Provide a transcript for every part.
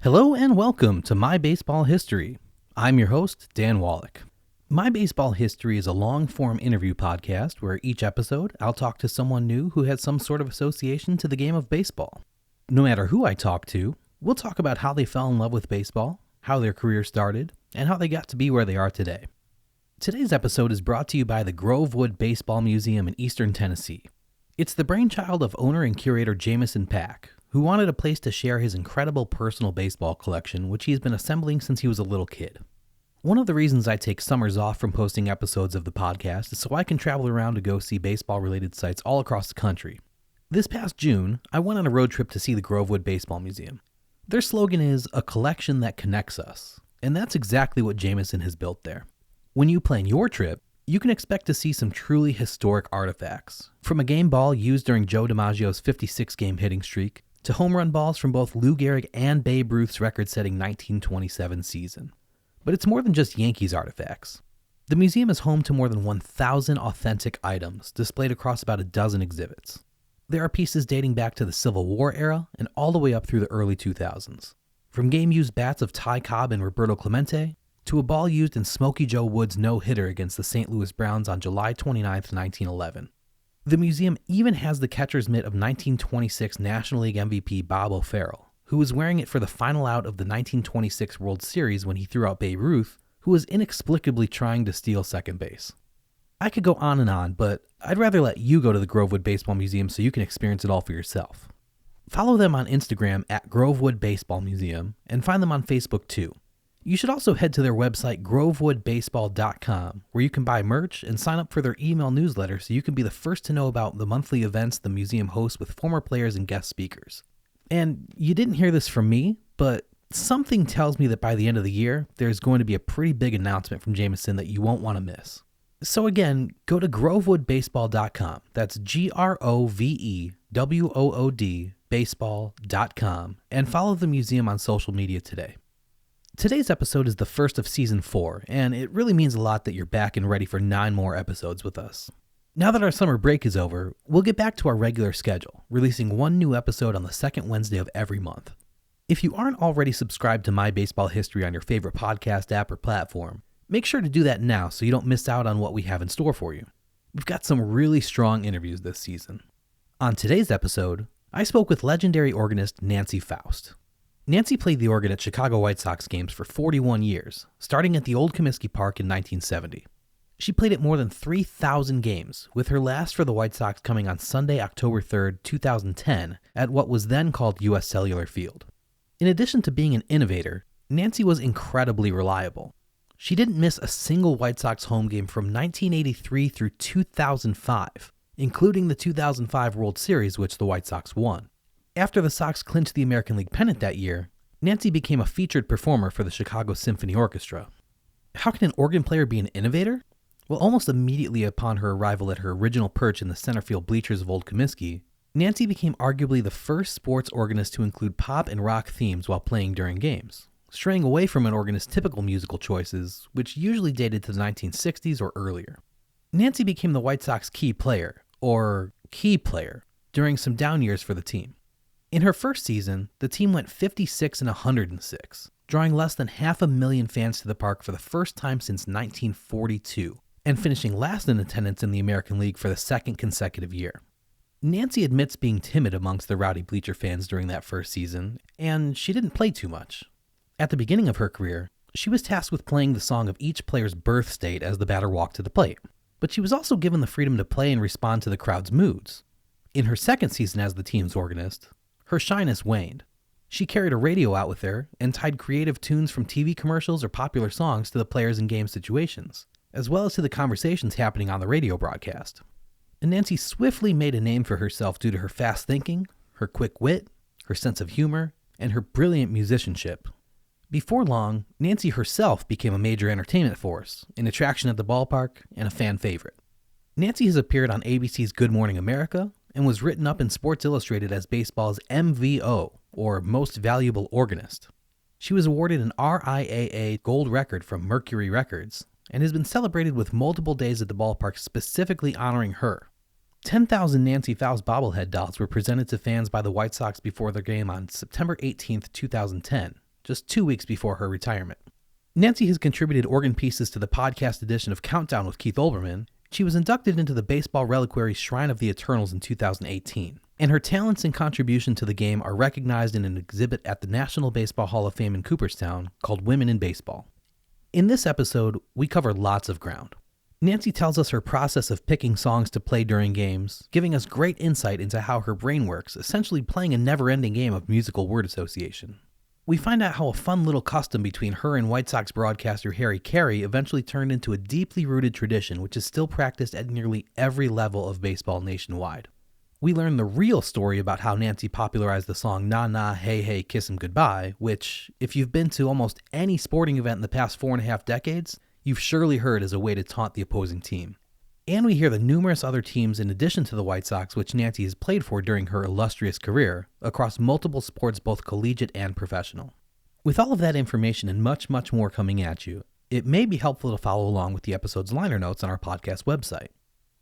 Hello and welcome to My Baseball History. I'm your host, Dan Wallach. My Baseball History is a long-form interview podcast where each episode I'll talk to someone new who has some sort of association to the game of baseball. No matter who I talk to, we'll talk about how they fell in love with baseball, how their career started, and how they got to be where they are today. Today's episode is brought to you by the Grovewood Baseball Museum in Eastern Tennessee. It's the brainchild of owner and curator Jamison Pack, who wanted a place to share his incredible personal baseball collection, which he's been assembling since he was a little kid. One of the reasons I take summers off from posting episodes of the podcast is so I can travel around to go see baseball-related sites all across the country. This past June, I went on a road trip to see the Grovewood Baseball Museum. Their slogan is, "A collection that connects us," and that's exactly what Jamison has built there. When you plan your trip, you can expect to see some truly historic artifacts, from a game ball used during Joe DiMaggio's 56-game hitting streak, to home run balls from both Lou Gehrig and Babe Ruth's record-setting 1927 season. But it's more than just Yankees artifacts. The museum is home to more than 1,000 authentic items displayed across about a dozen exhibits. There are pieces dating back to the Civil War era and all the way up through the early 2000s. From game-used bats of Ty Cobb and Roberto Clemente, to a ball used in Smokey Joe Wood's no-hitter against the St. Louis Browns on July 29, 1911. The museum even has the catcher's mitt of 1926 National League MVP Bob O'Farrell, who was wearing it for the final out of the 1926 World Series when he threw out Babe Ruth, who was inexplicably trying to steal second base. I could go on, but I'd rather let you go to the Grovewood Baseball Museum so you can experience it all for yourself. Follow them on Instagram at Grovewood Baseball Museum and find them on Facebook too. You should also head to their website, grovewoodbaseball.com, where you can buy merch and sign up for their email newsletter so you can be the first to know about the monthly events the museum hosts with former players and guest speakers. And you didn't hear this from me, but something tells me that by the end of the year, there's going to be a pretty big announcement from Jamison that you won't want to miss. So again, go to grovewoodbaseball.com. That's GROVEWOOD baseball.com and follow the museum on social media today. Today's episode is the first of Season 4, and it really means a lot that you're back and ready for 9 more episodes with us. Now that our summer break is over, we'll get back to our regular schedule, releasing one new episode on the second Wednesday of every month. If you aren't already subscribed to My Baseball History on your favorite podcast app or platform, make sure to do that now so you don't miss out on what we have in store for you. We've got some really strong interviews this season. On today's episode, I spoke with legendary organist Nancy Faust. Nancy played the organ at Chicago White Sox games for 41 years, starting at the old Comiskey Park in 1970. She played at more than 3,000 games, with her last for the White Sox coming on Sunday, October 3rd, 2010, at what was then called U.S. Cellular Field. In addition to being an innovator, Nancy was incredibly reliable. She didn't miss a single White Sox home game from 1983 through 2005, including the 2005 World Series, which the White Sox won. After the Sox clinched the American League pennant that year, Nancy became a featured performer for the Chicago Symphony Orchestra. How can an organ player be an innovator? Well, almost immediately upon her arrival at her original perch in the center field bleachers of Old Comiskey, Nancy became arguably the first sports organist to include pop and rock themes while playing during games, straying away from an organist's typical musical choices, which usually dated to the 1960s or earlier. Nancy became the White Sox key player, during some down years for the team. In her first season, the team went 56-106, drawing less than 500,000 fans to the park for the first time since 1942, and finishing last in attendance in the American League for the second consecutive year. Nancy admits being timid amongst the rowdy bleacher fans during that first season, and she didn't play too much. At the beginning of her career, she was tasked with playing the song of each player's birth state as the batter walked to the plate, but she was also given the freedom to play and respond to the crowd's moods. In her second season as the team's organist, her shyness waned. She carried a radio out with her and tied creative tunes from TV commercials or popular songs to the players in game situations, as well as to the conversations happening on the radio broadcast. And Nancy swiftly made a name for herself due to her fast thinking, her quick wit, her sense of humor, and her brilliant musicianship. Before long, Nancy herself became a major entertainment force, an attraction at the ballpark, and a fan favorite. Nancy has appeared on ABC's Good Morning America, and was written up in Sports Illustrated as baseball's MVO, or Most Valuable Organist. She was awarded an RIAA Gold Record from Mercury Records, and has been celebrated with multiple days at the ballpark specifically honoring her. 10,000 Nancy Faust bobblehead dolls were presented to fans by the White Sox before their game on September 18, 2010, just 2 weeks before her retirement. Nancy has contributed organ pieces to the podcast edition of Countdown with Keith Olbermann. She was inducted into the Baseball Reliquary Shrine of the Eternals in 2018, and her talents and contribution to the game are recognized in an exhibit at the National Baseball Hall of Fame in Cooperstown called Women in Baseball. In this episode, we cover lots of ground. Nancy tells us her process of picking songs to play during games, giving us great insight into how her brain works, essentially playing a never-ending game of musical word association. We find out how a fun little custom between her and White Sox broadcaster Harry Carey eventually turned into a deeply rooted tradition which is still practiced at nearly every level of baseball nationwide. We learn the real story about how Nancy popularized the song Nah Nah Hey Hey Kiss 'Em Goodbye, which, if you've been to almost any sporting event in the past 4.5 decades, you've surely heard as a way to taunt the opposing team. And we hear the numerous other teams in addition to the White Sox which Nancy has played for during her illustrious career, across multiple sports both collegiate and professional. With all of that information and much, much more coming at you, it may be helpful to follow along with the episode's liner notes on our podcast website.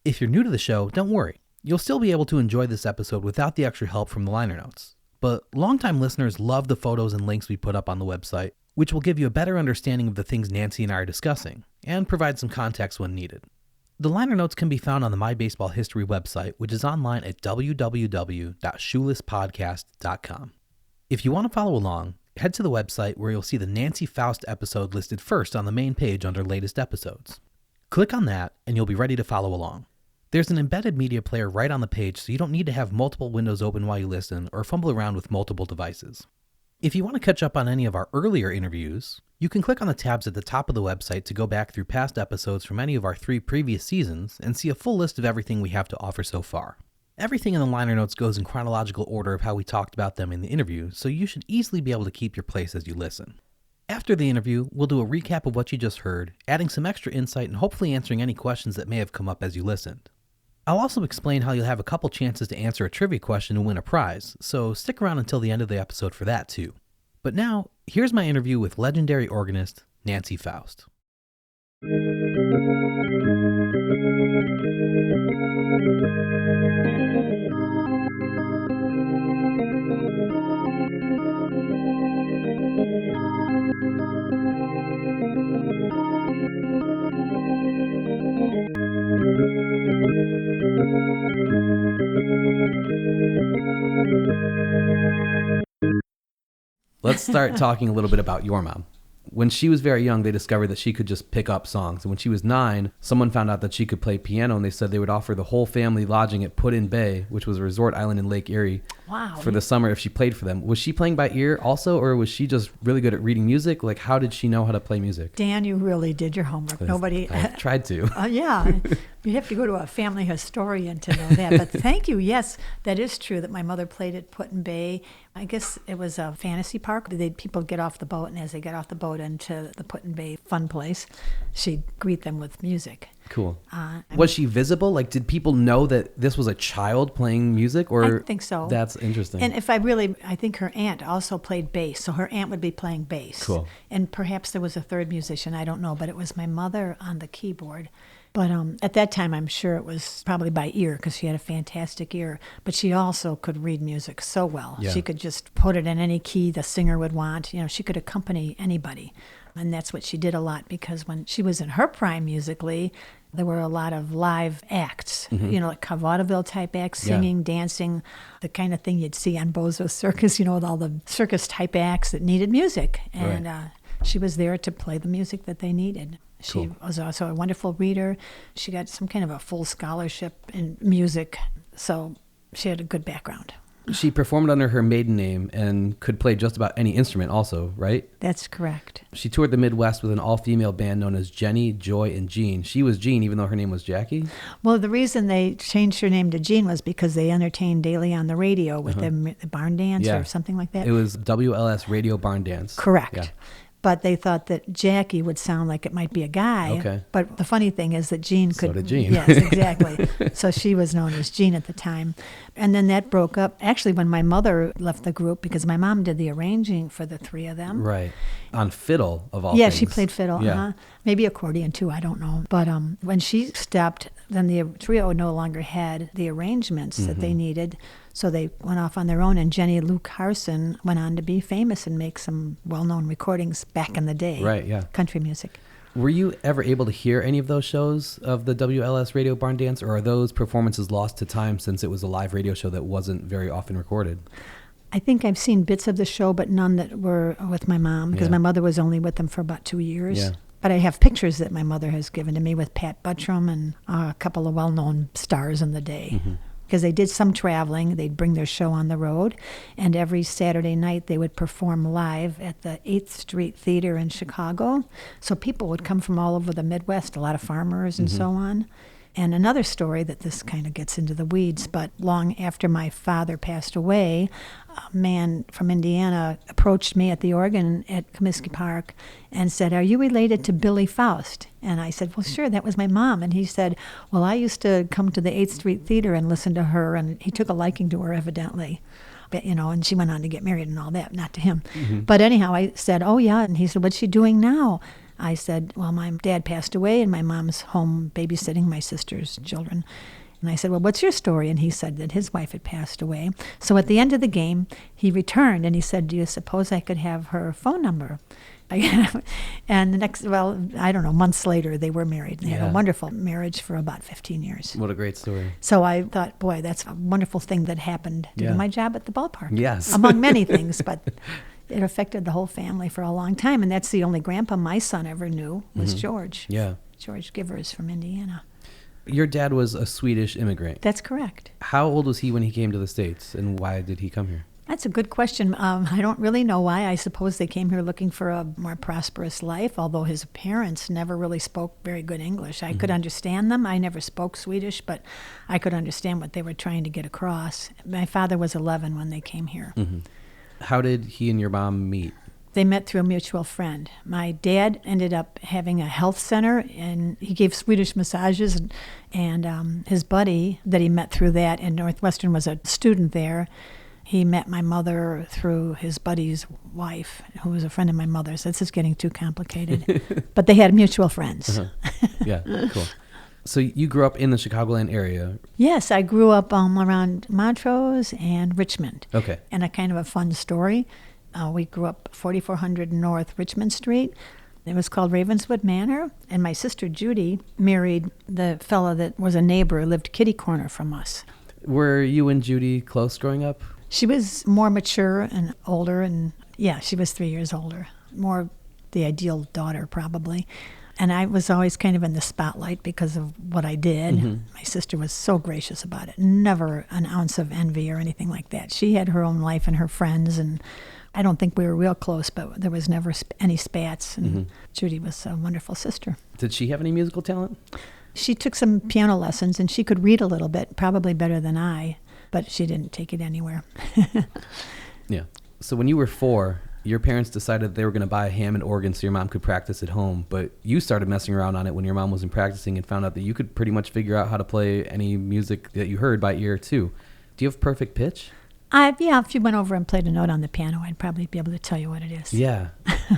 If you're new to the show, don't worry. You'll still be able to enjoy this episode without the extra help from the liner notes. But longtime listeners love the photos and links we put up on the website, which will give you a better understanding of the things Nancy and I are discussing, and provide some context when needed. The liner notes can be found on the My Baseball History website, which is online at www.shoelesspodcast.com. If you want to follow along, head to the website where you'll see the Nancy Faust episode listed first on the main page under latest episodes. Click on that and you'll be ready to follow along. There's an embedded media player right on the page, so you don't need to have multiple windows open while you listen or fumble around with multiple devices. If you want to catch up on any of our earlier interviews, you can click on the tabs at the top of the website to go back through past episodes from any of our 3 previous seasons and see a full list of everything we have to offer so far. Everything in the liner notes goes in chronological order of how we talked about them in the interview, so you should easily be able to keep your place as you listen. After the interview, we'll do a recap of what you just heard, adding some extra insight and hopefully answering any questions that may have come up as you listened. I'll also explain how you'll have a couple chances to answer a trivia question and win a prize, so stick around until the end of the episode for that too. But now, here's my interview with legendary organist Nancy Faust. Let's start talking a little bit about your mom. When she was very young, they discovered that she could just pick up songs. And when she was 9, someone found out that she could play piano, and they said they would offer the whole family lodging at Put-in Bay, which was a resort island in Lake Erie, for the summer if she played for them. Was she playing by ear also, or was she just really good at reading music? Like, how did she know how to play music? Dan, you really did your homework. I tried to. Yeah. You'd have to go to a family historian to know that. But thank you. Yes, that is true that my mother played at Put-in Bay. I guess it was a fantasy park. People get off the boat, and as they get off the boat into the Put-in Bay fun place, she'd greet them with music. Cool. Was she visible? Like, did people know that this was a child playing music? Or I think so. That's interesting. And I think her aunt also played bass, so her aunt would be playing bass. Cool. And perhaps there was a third musician, I don't know, but it was my mother on the keyboard. But at that time, I'm sure it was probably by ear because she had a fantastic ear. But she also could read music so well. Yeah. She could just put it in any key the singer would want. You know, she could accompany anybody. And that's what she did a lot, because when she was in her prime musically, there were a lot of live acts, you know, like vaudeville type acts, singing, dancing, the kind of thing you'd see on Bozo Circus, you know, with all the circus type acts that needed music. And she was there to play the music that they needed. She was also a wonderful reader. She got some kind of a full scholarship in music, so she had a good background. She performed under her maiden name and could play just about any instrument also, right? That's correct. She toured the Midwest with an all-female band known as Jenny, Joy, and Jean. She was Jean, even though her name was Jackie? Well, the reason they changed her name to Jean was because they entertained daily on the radio with the barn dance or something like that. It was WLS Radio Barn Dance. Correct. Yeah. But they thought that Jackie would sound like it might be a guy. Okay. But the funny thing is that Jean could... So did Jean. Yes, exactly. So she was known as Jean at the time. And then that broke up, actually, when my mother left the group, because my mom did the arranging for the three of them. Right. On fiddle, of all things. Yeah, she played fiddle. Yeah. Maybe accordion, too, I don't know. But when she stopped, then the trio no longer had the arrangements that they needed. So they went off on their own, and Jenny Lou Carson went on to be famous and make some well-known recordings back in the day. Right, yeah. Country music. Were you ever able to hear any of those shows of the WLS Radio Barn Dance, or are those performances lost to time since it was a live radio show that wasn't very often recorded? I think I've seen bits of the show, but none that were with my mom, because my mother was only with them for about 2 years. Yeah. But I have pictures that my mother has given to me with Pat Buttram and a couple of well-known stars in the day. Because they did some traveling. They'd bring their show on the road, and every Saturday night they would perform live at the 8th Street Theater in Chicago. So people would come from all over the Midwest, a lot of farmers and so on. And another story that this kind of gets into the weeds, but long after my father passed away, a man from Indiana approached me at the organ at Comiskey Park and said, "Are you related to Billy Faust?" And I said, "Well, sure, that was my mom." And he said, "Well, I used to come to the 8th Street Theater and listen to her," and he took a liking to her, evidently. But, and she went on to get married and all that, not to him. But anyhow, I said, "Oh, yeah." And he said, "What's she doing now?" I said, "Well, my dad passed away and my mom's home babysitting my sister's children." And I said, "Well, what's your story?" And he said that his wife had passed away. So at the end of the game, he returned and he said, "Do you suppose I could have her phone number?" And the next, I don't know, months later, they were married. They had a wonderful marriage for about 15 years. What a great story. So I thought, boy, that's a wonderful thing that happened to do my job at the ballpark. Yes. Among many things, but it affected the whole family for a long time. And that's the only grandpa my son ever knew was George. Yeah. George Givers from Indiana. Your dad was a Swedish immigrant. That's correct. How old was he when he came to the States, and why did he come here? That's a good question. I don't really know why. I suppose they came here looking for a more prosperous life, although his parents never really spoke very good English. I could understand them. I never spoke Swedish, but I could understand what they were trying to get across. My father was 11 when they came here. How did he and your mom meet? They met through a mutual friend. My dad ended up having a health center, and he gave Swedish massages, and his buddy that he met through that in Northwestern was a student there. He met my mother through his buddy's wife, who was a friend of my mother's. This is getting too complicated. But they had mutual friends. Yeah, cool. So you grew up in the Chicagoland area. Yes, I grew up around Montrose and Richmond. Okay. And a kind of a fun story. We grew up 4400 North Richmond Street. It was called Ravenswood Manor. And my sister Judy married the fellow that was a neighbor who lived kitty corner from us. Were you and Judy close growing up? She was more mature and older, and she was 3 years older. More the ideal daughter, probably. And I was always kind of in the spotlight because of what I did. My sister was so gracious about it. Never an ounce of envy or anything like that. She had her own life and her friends, and I don't think we were real close, but there was never any spats. And Judy was a wonderful sister. Did she have any musical talent? She took some piano lessons, and she could read a little bit, probably better than I, but she didn't take it anywhere. Yeah. So when you were 4, your parents decided they were going to buy a Hammond organ so your mom could practice at home, but you started messing around on it when your mom wasn't practicing and found out that you could pretty much figure out how to play any music that you heard by ear too. Do you have perfect pitch? If you went over and played a note on the piano, I'd probably be able to tell you what it is. Yeah.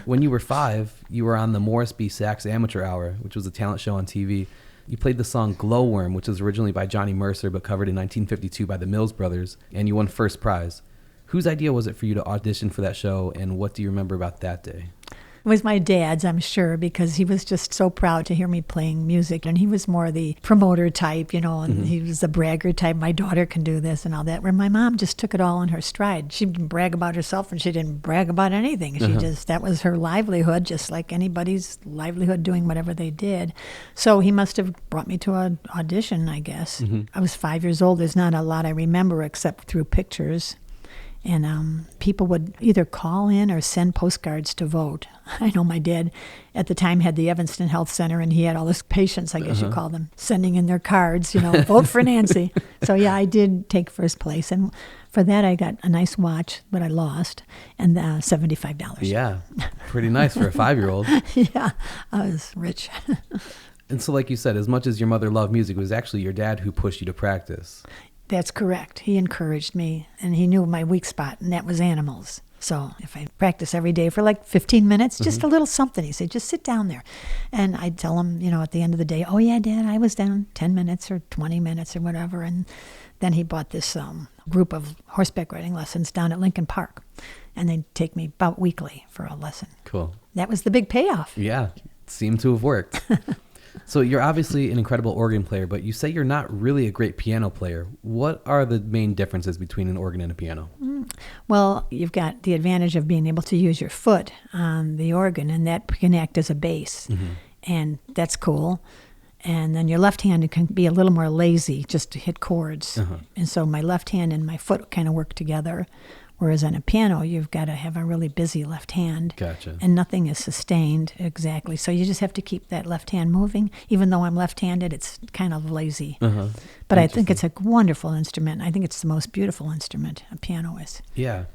When you were 5, you were on the Morrisby Sax Amateur Hour, which was a talent show on TV. You played the song Glowworm, which was originally by Johnny Mercer but covered in 1952 by the Mills Brothers, and you won first prize. Whose idea was it for you to audition for that show, and what do you remember about that day? It was my dad's, I'm sure, because he was just so proud to hear me playing music. And he was more the promoter type, and he was the bragger type. My daughter can do this and all that, where my mom just took it all in her stride. She didn't brag about herself, and she didn't brag about anything. That was her livelihood, just like anybody's livelihood doing whatever they did. So he must have brought me to an audition, I guess. I was 5 years old. There's not a lot I remember except through pictures. And people would either call in or send postcards to vote. I know my dad at the time had the Evanston Health Center, and he had all his patients, I guess you call them, sending in their cards, vote for Nancy. So, I did take first place. And for that, I got a nice watch, but I lost, and $75. Yeah, pretty nice for a 5-year-old. Yeah, I was rich. And so like you said, as much as your mother loved music, it was actually your dad who pushed you to practice. That's correct. He encouraged me, and he knew my weak spot, and that was animals. So if I practice every day for like 15 minutes, just a little something, he said, just sit down there. And I'd tell him, at the end of the day, oh, yeah, Dad, I was down 10 minutes or 20 minutes or whatever. And then he bought this group of horseback riding lessons down at Lincoln Park. And they'd take me about weekly for a lesson. Cool. That was the big payoff. Yeah, seemed to have worked. So you're obviously an incredible organ player, but you say you're not really a great piano player. What are the main differences between an organ and a piano? Well, you've got the advantage of being able to use your foot on the organ, and that can act as a bass. And that's cool. And then your left hand can be a little more lazy just to hit chords. And so my left hand and my foot kind of work together. Whereas on a piano, you've got to have a really busy left hand. Gotcha. And nothing is sustained exactly. So you just have to keep that left hand moving. Even though I'm left-handed, it's kind of lazy. But I think it's a wonderful instrument. I think it's the most beautiful instrument a piano is. Yeah.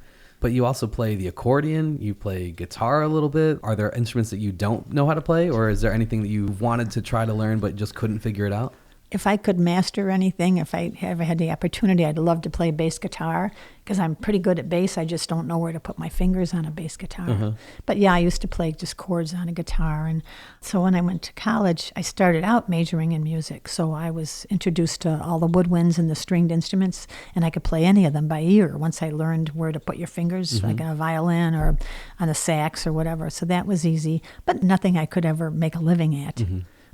But you also play the accordion, you play guitar a little bit. Are there instruments that you don't know how to play, or is there anything that you wanted to try to learn but just couldn't figure it out? If I could master anything, if I ever had the opportunity, I'd love to play bass guitar because I'm pretty good at bass. I just don't know where to put my fingers on a bass guitar. But yeah, I used to play just chords on a guitar. And so when I went to college, I started out majoring in music. So I was introduced to all the woodwinds and the stringed instruments, and I could play any of them by ear once I learned where to put your fingers, like on a violin or on a sax or whatever. So that was easy, but nothing I could ever make a living at.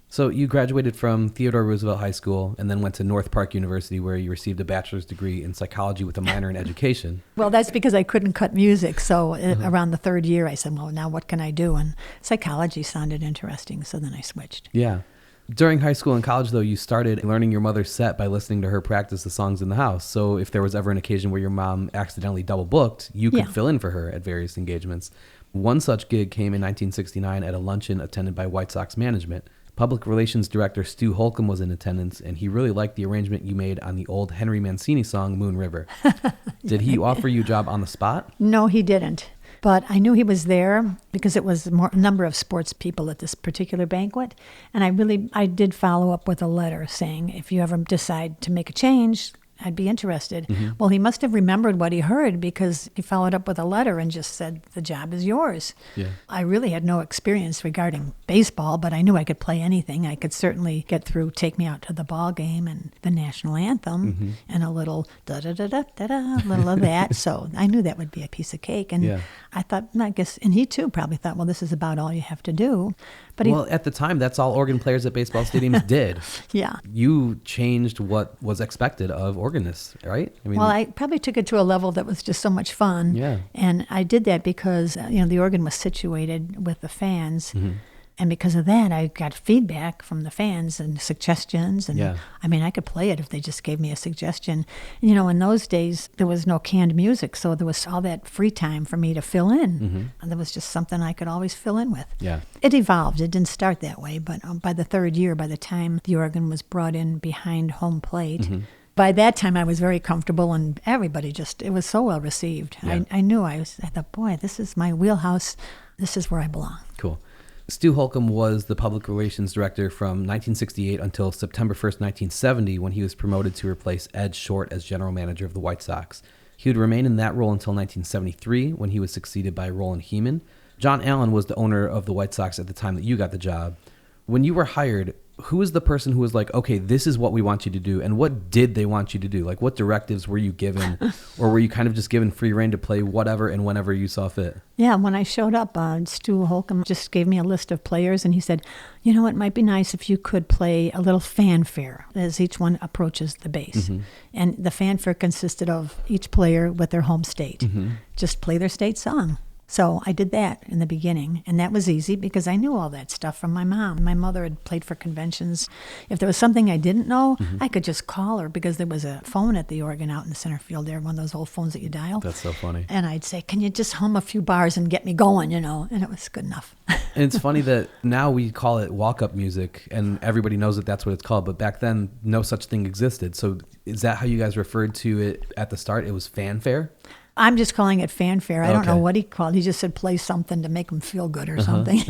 So you graduated from Theodore Roosevelt High School and then went to North Park University, where you received a bachelor's degree in psychology with a minor in education. Well, that's because I couldn't cut music. So around the third year, I said, well, now what can I do? And psychology sounded interesting, so then I switched. Yeah. During high school and college, though, you started learning your mother's set by listening to her practice the songs in the house. So if there was ever an occasion where your mom accidentally double booked, you could fill in for her at various engagements. One such gig came in 1969 at a luncheon attended by White Sox management. Public Relations Director Stu Holcomb was in attendance, and he really liked the arrangement you made on the old Henry Mancini song, Moon River. Did he offer you a job on the spot? No, he didn't. But I knew he was there because it was a number of sports people at this particular banquet. And I did follow up with a letter saying, if you ever decide to make a change, I'd be interested. Well, he must have remembered what he heard because he followed up with a letter and just said, the job is yours. Yeah. I really had no experience regarding baseball, but I knew I could play anything. I could certainly get through Take Me Out to the Ballgame and the national anthem and a little da-da-da-da-da-da, a little of that. So I knew that would be a piece of cake. And I thought, I guess, and he too probably thought, well, this is about all you have to do. But at the time, that's all organ players at baseball stadiums did. Yeah. You changed what was expected of organists, right? I mean, well, I probably took it to a level that was just so much fun. Yeah. And I did that because, the organ was situated with the fans. And because of that, I got feedback from the fans and suggestions. And I could play it if they just gave me a suggestion. In those days, there was no canned music, so there was all that free time for me to fill in. And there was just something I could always fill in with. Yeah. It evolved. It didn't start that way, but by the third year, by the time the organ was brought in behind home plate, by that time I was very comfortable, and everybody it was so well received. Yeah. I thought, boy, this is my wheelhouse. This is where I belong. Cool. Stu Holcomb was the public relations director from 1968 until September 1st, 1970, when he was promoted to replace Ed Short as general manager of the White Sox. He would remain in that role until 1973, when he was succeeded by Roland Heeman. John Allen was the owner of the White Sox at the time that you got the job. When you were hired, who was the person who was like, okay, this is what we want you to do? And what did they want you to do? Like, what directives were you given? Or were you kind of just given free rein to play whatever and whenever you saw fit? Yeah, when I showed up, Stu Holcomb just gave me a list of players, and he said, it might be nice if you could play a little fanfare as each one approaches the base. And the fanfare consisted of each player with their home state. Just play their state song. So I did that in the beginning, and that was easy because I knew all that stuff from my mom. My mother had played for conventions. If there was something I didn't know, I could just call her because there was a phone at the organ out in the center field there, one of those old phones that you dial. That's so funny. And I'd say, can you just hum a few bars and get me going, and it was good enough. And it's funny that now we call it walk-up music, and everybody knows that that's what it's called, but back then, no such thing existed. So is that how you guys referred to it at the start? It was fanfare? I'm just calling it fanfare. I don't know Okay. what he called. He just said play something to make them feel good or something.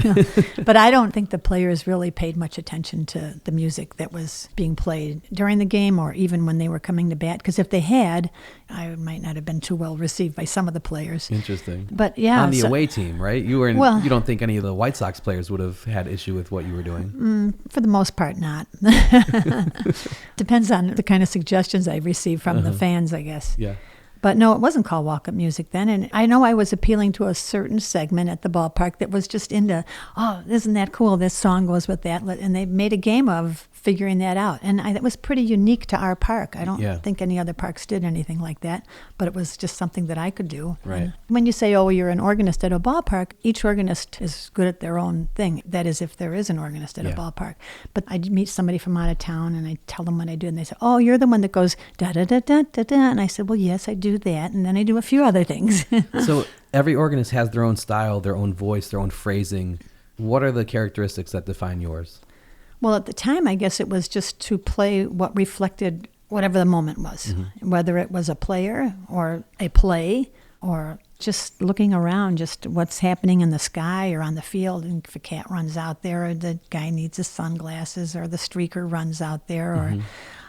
But I don't think the players really paid much attention to the music that was being played during the game or even when they were coming to bat. Because if they had, I might not have been too well received by some of the players. Interesting. But yeah. On the away team, right? You don't think any of the White Sox players would have had issue with what you were doing? For the most part, not. Depends on the kind of suggestions I received from the fans, I guess. Yeah. But no, it wasn't called walk-up music then. And I know I was appealing to a certain segment at the ballpark that was just into, oh, isn't that cool? This song goes with that. And they made a game of figuring that out. And that was pretty unique to our park. I don't think any other parks did anything like that. But it was just something that I could do. Right. And when you say, oh, you're an organist at a ballpark, each organist is good at their own thing. That is, if there is an organist at a ballpark. But I'd meet somebody from out of town, and I tell them what I do. And they say, oh, you're the one that goes da-da-da-da-da-da. And I said, well, yes, I do that, and then I do a few other things. So every organist has their own style, their own voice, their own phrasing. What are the characteristics that define yours? Well, at the time, I guess it was just to play what reflected whatever the moment was, whether it was a player or a play or just looking around, just what's happening in the sky or on the field. And if a cat runs out there, or the guy needs his sunglasses, or the streaker runs out there, or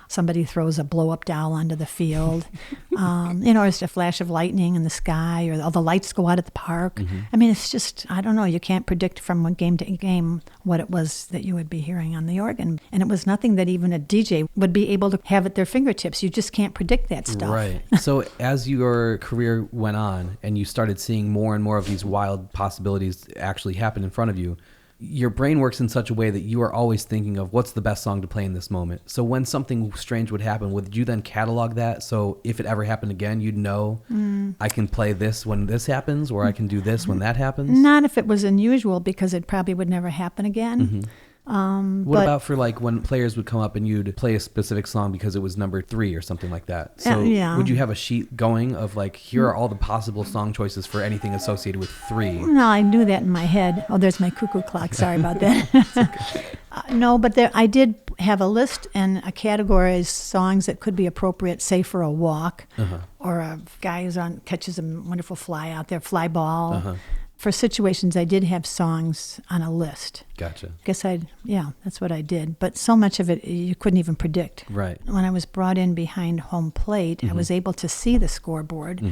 somebody throws a blow-up doll onto the field, or it's a flash of lightning in the sky, or all the lights go out at the park. I mean, it's just, I don't know, you can't predict from one game to game what it was that you would be hearing on the organ. And it was nothing that even a DJ would be able to have at their fingertips. You just can't predict that stuff. Right. So as your career went on and you started seeing more and more of these wild possibilities actually happen in front of you, your brain works in such a way that you are always thinking of what's the best song to play in this moment. So when something strange would happen, would you then catalog that? So if it ever happened again, you'd know, I can play this when this happens, or I can do this when that happens? Not if it was unusual, because it probably would never happen again. What about for like when players would come up and you'd play a specific song because it was number 3 or something like that? So would you have a sheet going of like, here are all the possible song choices for anything associated with 3? No, I knew that in my head. Oh, there's my cuckoo clock. Sorry about that. No, but I did have a list and a categorized songs that could be appropriate, say for a walk, or a guy who's catches a wonderful fly out there, fly ball. For situations, I did have songs on a list. Gotcha. Guess that's what I did. But so much of it you couldn't even predict. Right. When I was brought in behind home plate, I was able to see the scoreboard.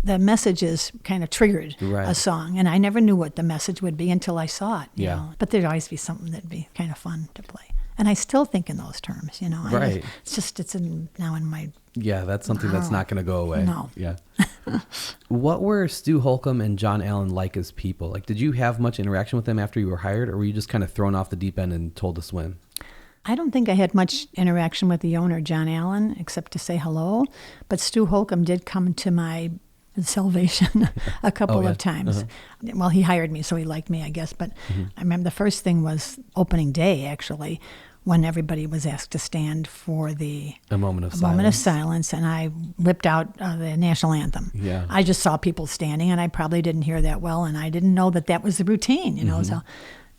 The messages kind of triggered a song, and I never knew what the message would be until I saw it. You know? But there'd always be something that'd be kind of fun to play. And I still think in those terms, Right. It's now in my... Yeah, that's something that's not going to go away. No. Yeah. What were Stu Holcomb and John Allen like as people? Like, did you have much interaction with them after you were hired, or were you just kind of thrown off the deep end and told to swim? I don't think I had much interaction with the owner, John Allen, except to say hello. But Stu Holcomb did come to my salvation a couple of times. Well, he hired me, so he liked me, I guess. But I remember the first thing was opening day, actually, when everybody was asked to stand for a moment of silence, and I whipped out the national anthem. Yeah. I just saw people standing, and I probably didn't hear that well, and I didn't know that was the routine, So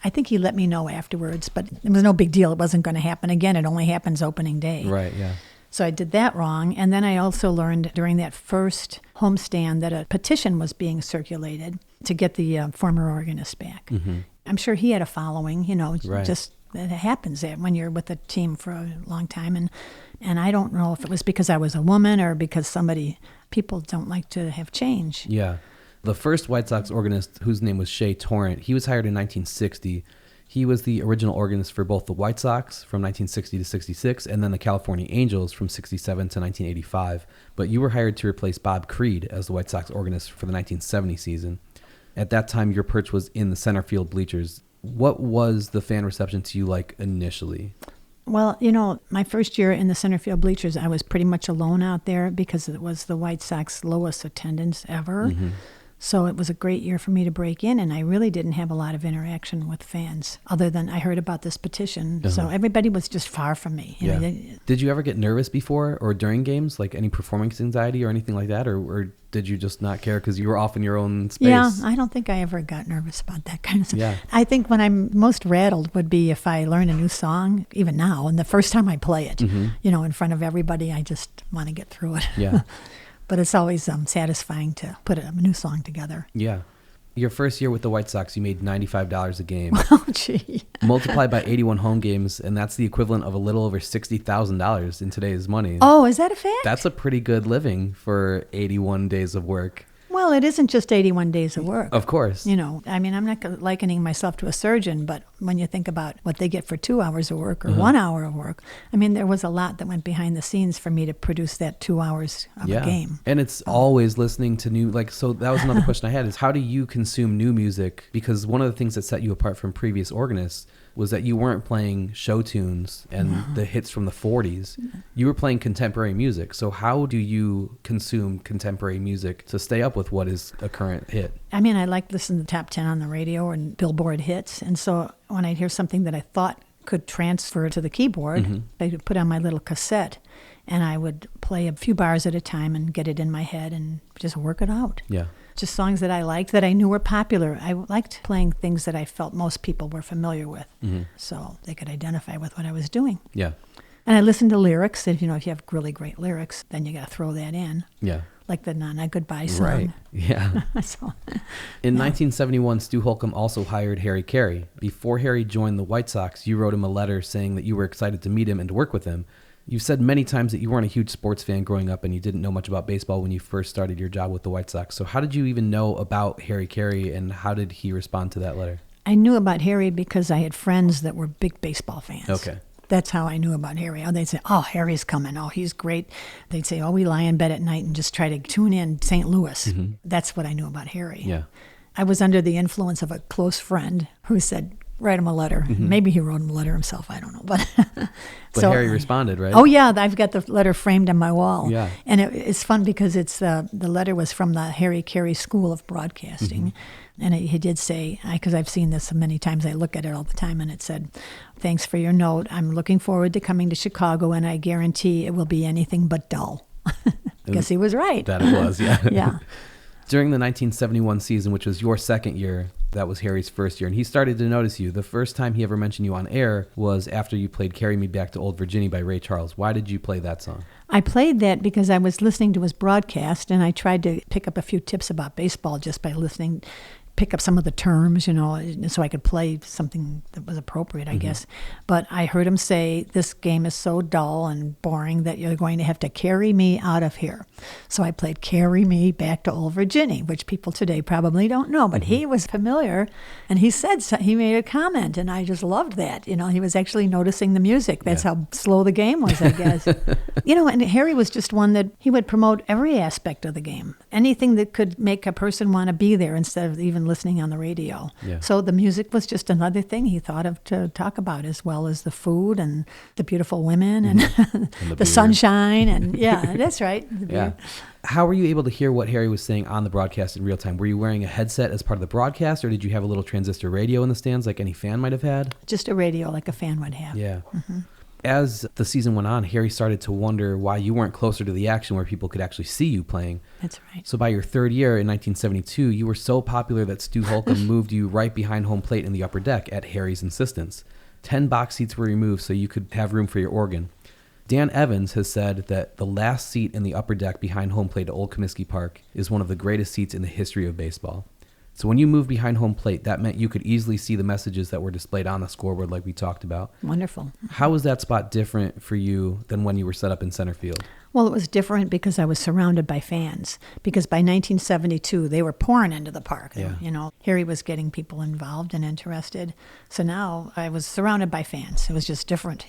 I think he let me know afterwards, but it was no big deal. It wasn't going to happen again. It only happens opening day. Right, yeah. So I did that wrong. And then I also learned during that first homestand that a petition was being circulated to get the former organist back. I'm sure he had a following, just that it happens when you're with a team for a long time. And I don't know if it was because I was a woman or because people don't like to have change. Yeah. The first White Sox organist, whose name was Shea Torrent, he was hired in 1960. He was the original organist for both the White Sox from 1960 to 66 and then the California Angels from 67 to 1985. But you were hired to replace Bob Creed as the White Sox organist for the 1970 season. At that time, your perch was in the center field bleachers. What was the fan reception to you like initially? Well, my first year in the center field bleachers, I was pretty much alone out there because it was the White Sox lowest attendance ever. So it was a great year for me to break in, and I really didn't have a lot of interaction with fans other than I heard about this petition. So everybody was just far from me. Did you ever get nervous before or during games, like any performance anxiety or anything like that, or did you just not care because you were off in your own space? Yeah, I don't think I ever got nervous about that kind of stuff. Yeah. I think when I'm most rattled would be if I learn a new song, even now, and the first time I play it, in front of everybody, I just want to get through it. Yeah. But it's always satisfying to put a new song together. Yeah. Your first year with the White Sox, you made $95 a game. Oh, gee. Multiplied by 81 home games, and that's the equivalent of a little over $60,000 in today's money. Oh, is that a fact? That's a pretty good living for 81 days of work. Well, it isn't just 81 days of work. Of course. You know, I mean, I'm not likening myself to a surgeon, but when you think about what they get for 2 hours of work or 1 hour of work, I mean, there was a lot that went behind the scenes for me to produce that 2 hours of a game. And it's always listening to new, so that was another question I had is how do you consume new music? Because one of the things that set you apart from previous organists was that you weren't playing show tunes and the hits from the 40s. You were playing contemporary music. So how do you consume contemporary music to stay up with what is a current hit? I mean, I like listening to the top 10 on the radio and Billboard hits. And so when I'd hear something that I thought could transfer to the keyboard, I would put on my little cassette and I would play a few bars at a time and get it in my head and just work it out. Yeah. Just songs that I liked, that I knew were popular. I liked playing things that I felt most people were familiar with, so they could identify with what I was doing. Yeah. And I listened to lyrics. If you have really great lyrics, then you got to throw that in. Yeah. Like the Nana Goodbye song. Right. Yeah. In 1971, Stu Holcomb also hired Harry Carey. Before Harry joined the White Sox, you wrote him a letter saying that you were excited to meet him and to work with him. You've said many times that you weren't a huge sports fan growing up and you didn't know much about baseball when you first started your job with the White Sox. So how did you even know about Harry Carey and how did he respond to that letter? I knew about Harry because I had friends that were big baseball fans. Okay. That's how I knew about Harry. They'd say, oh, Harry's coming. Oh, he's great. They'd say, oh, we lie in bed at night and just try to tune in St. Louis. That's what I knew about Harry. Yeah. I was under the influence of a close friend who said, write him a letter. Maybe he wrote him a letter himself. I don't know. But so, Harry responded, right? Oh, yeah. I've got the letter framed on my wall. Yeah. And it's fun because it's the letter was from the Harry Carey School of Broadcasting. And he did say, because I've seen this many times, I look at it all the time, and it said, thanks for your note. I'm looking forward to coming to Chicago, and I guarantee it will be anything but dull. I guess he was right. That it was, yeah. Yeah. During the 1971 season, which was your second year, that was Harry's first year, and he started to notice you. The first time he ever mentioned you on air was after you played Carry Me Back to Old Virginia by Ray Charles. Why did you play that song? I played that because I was listening to his broadcast, and I tried to pick up a few tips about baseball just by listening, pick up some of the terms, so I could play something that was appropriate, I guess. But I heard him say, this game is so dull and boring that you're going to have to carry me out of here. So I played Carry Me Back to Old Virginia, which people today probably don't know, but he was familiar, and he said, he made a comment, and I just loved that. He was actually noticing the music. That's how slow the game was, I guess. And Harry was just one that he would promote every aspect of the game, anything that could make a person want to be there instead of even listening on the radio. Yeah. So the music was just another thing he thought of to talk about, as well as the food and the beautiful women and, and the sunshine. And yeah, that's right. Yeah. How were you able to hear what Harry was saying on the broadcast in real time? Were you wearing a headset as part of the broadcast, or did you have a little transistor radio in the stands like any fan might have had? Just a radio like a fan would have. Yeah. As the season went on, Harry started to wonder why you weren't closer to the action where people could actually see you playing. That's right. So by your third year in 1972, you were so popular that Stu Holcomb moved you right behind home plate in the upper deck at Harry's insistence. 10 box seats were removed so you could have room for your organ. Dan Evans has said that the last seat in the upper deck behind home plate at Old Comiskey Park is one of the greatest seats in the history of baseball. So when you moved behind home plate, that meant you could easily see the messages that were displayed on the scoreboard like we talked about. Wonderful. How was that spot different for you than when you were set up in center field? Well, it was different because I was surrounded by fans. Because by 1972, they were pouring into the park. Yeah. Harry was getting people involved and interested. So now I was surrounded by fans. It was just different,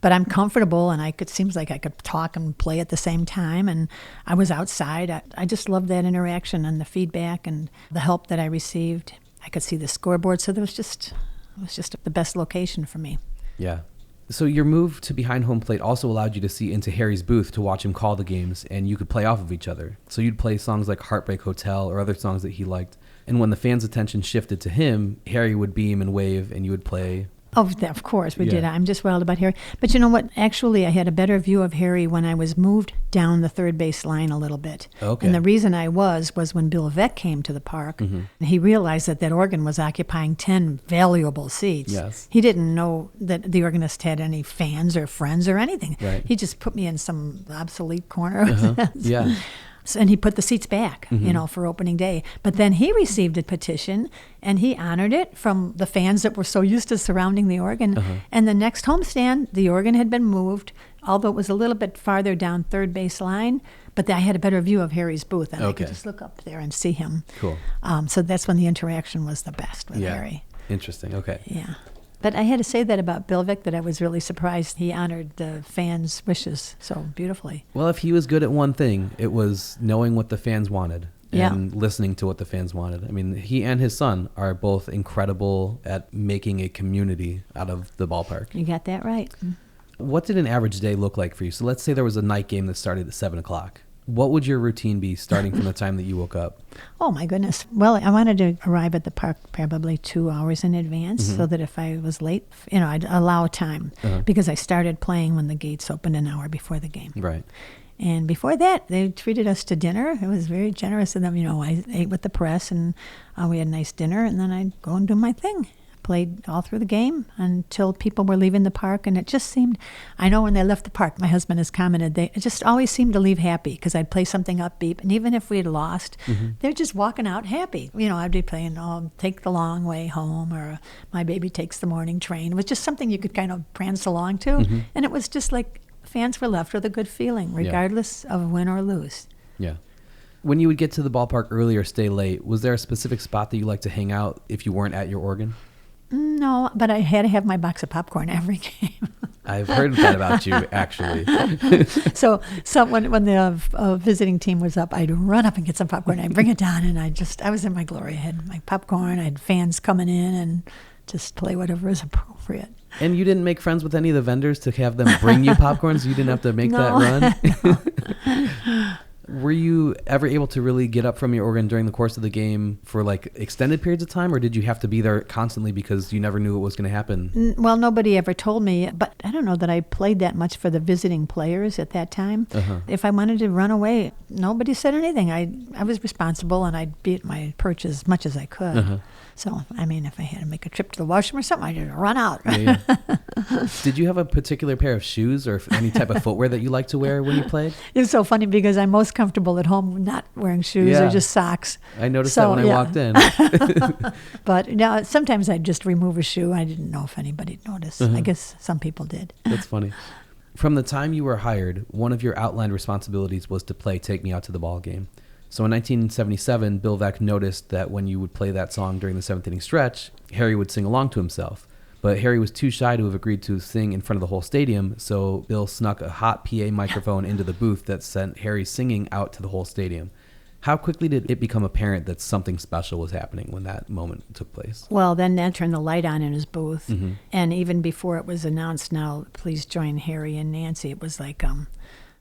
But I'm comfortable, and seems like I could talk and play at the same time. And I was outside. I just loved that interaction and the feedback and the help that I received. I could see the scoreboard, so it was just the best location for me. Yeah. So your move to behind home plate also allowed you to see into Harry's booth to watch him call the games, and you could play off of each other. So you'd play songs like Heartbreak Hotel or other songs that he liked. And when the fans' attention shifted to him, Harry would beam and wave, and you would play Of course we did. I'm just wild about Harry. But you know what? Actually, I had a better view of Harry when I was moved down the third base line a little bit. Okay. And the reason I was when Bill Veeck came to the park, and he realized that organ was occupying 10 valuable seats. Yes. He didn't know that the organist had any fans or friends or anything. Right. He just put me in some obsolete corner. Yeah. And he put the seats back, for opening day. But then he received a petition, and he honored it from the fans that were so used to surrounding the organ. And the next homestand, the organ had been moved, although it was a little bit farther down third base line. But I had a better view of Harry's booth, and I could just look up there and see him. Cool. So that's when the interaction was the best with Harry. Interesting. Okay. Yeah. But I had to say that about Bill Veeck, that I was really surprised he honored the fans' wishes so beautifully. Well, if he was good at one thing, it was knowing what the fans wanted and listening to what the fans wanted. I mean, he and his son are both incredible at making a community out of the ballpark. You got that right. What did an average day look like for you? So let's say there was a night game that started at 7 o'clock. What would your routine be starting from the time that you woke up? Oh, my goodness. Well, I wanted to arrive at the park probably 2 hours in advance so that if I was late, I'd allow time because I started playing when the gates opened an hour before the game. Right. And before that, they treated us to dinner. It was very generous of them. I ate with the press, and we had a nice dinner, and then I'd go and do my thing. Played all through the game until people were leaving the park, and it just seemed, I know when they left the park, my husband has commented, they just always seemed to leave happy because I'd play something upbeat, and even if we had lost, they're just walking out happy. I'd be playing Take the Long Way Home, or My Baby Takes the Morning Train. It was just something you could kind of prance along to, and it was just like fans were left with a good feeling, regardless of win or lose. Yeah. When you would get to the ballpark early or stay late, was there a specific spot that you like to hang out if you weren't at your organ? No, but I had to have my box of popcorn every game. I've heard that about you, actually. So when the visiting team was up, I'd run up and get some popcorn. I'd bring it down, and I was in my glory. I had my popcorn. I had fans coming in, and just play whatever was appropriate. And you didn't make friends with any of the vendors to have them bring you popcorn, so you didn't have to make that run? Were you ever able to really get up from your organ during the course of the game for like extended periods of time, or did you have to be there constantly because you never knew what was going to happen? Well, nobody ever told me, but I don't know that I played that much for the visiting players at that time. If I wanted to run away, nobody said anything. I was responsible, and I'd be at my perch as much as I could. So, if I had to make a trip to the washroom or something, I'd just run out. Did you have a particular pair of shoes or any type of footwear that you like to wear when you played? It was so funny because I'm most comfortable at home not wearing shoes or just socks. I noticed that when I walked in. But sometimes I'd just remove a shoe. I didn't know if anybody'd notice. I guess some people did. That's funny. From the time you were hired, one of your outlined responsibilities was to play Take Me Out to the Ballgame. So in 1977, Bill Veeck noticed that when you would play that song during the seventh inning stretch, Harry would sing along to himself. But Harry was too shy to have agreed to sing in front of the whole stadium, so Bill snuck a hot PA microphone into the booth that sent Harry singing out to the whole stadium. How quickly did it become apparent that something special was happening when that moment took place? Well, then Ned turned the light on in his booth, and even before it was announced, now please join Harry and Nancy, it was like...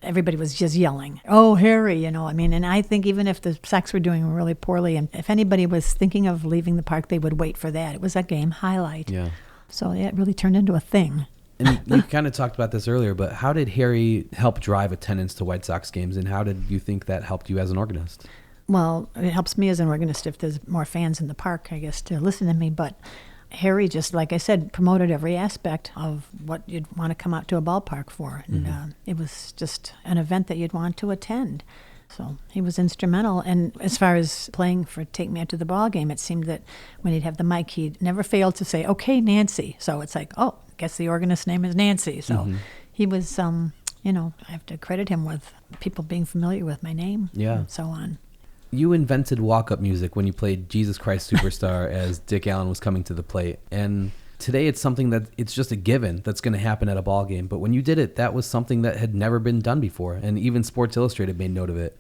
everybody was just yelling, "Oh, Harry," and I think even if the Sox were doing really poorly, and if anybody was thinking of leaving the park, they would wait for that. It was a game highlight. Yeah. So it really turned into a thing. And you kind of talked about this earlier, but how did Harry help drive attendance to White Sox games, and how did you think that helped you as an organist? Well, it helps me as an organist if there's more fans in the park, I guess, to listen to me, but Harry just, like I said, promoted every aspect of what you'd want to come out to a ballpark for. And it was just an event that you'd want to attend. So he was instrumental. And as far as playing for Take Me Out to the Ballgame, it seemed that when he'd have the mic, he'd never failed to say, "Okay, Nancy." So it's like, oh, I guess the organist's name is Nancy. So he was, I have to credit him with people being familiar with my name and so on. You invented walk-up music when you played Jesus Christ Superstar as Dick Allen was coming to the plate. And today it's something that it's just a given that's going to happen at a ball game. But when you did it, that was something that had never been done before. And even Sports Illustrated made note of it.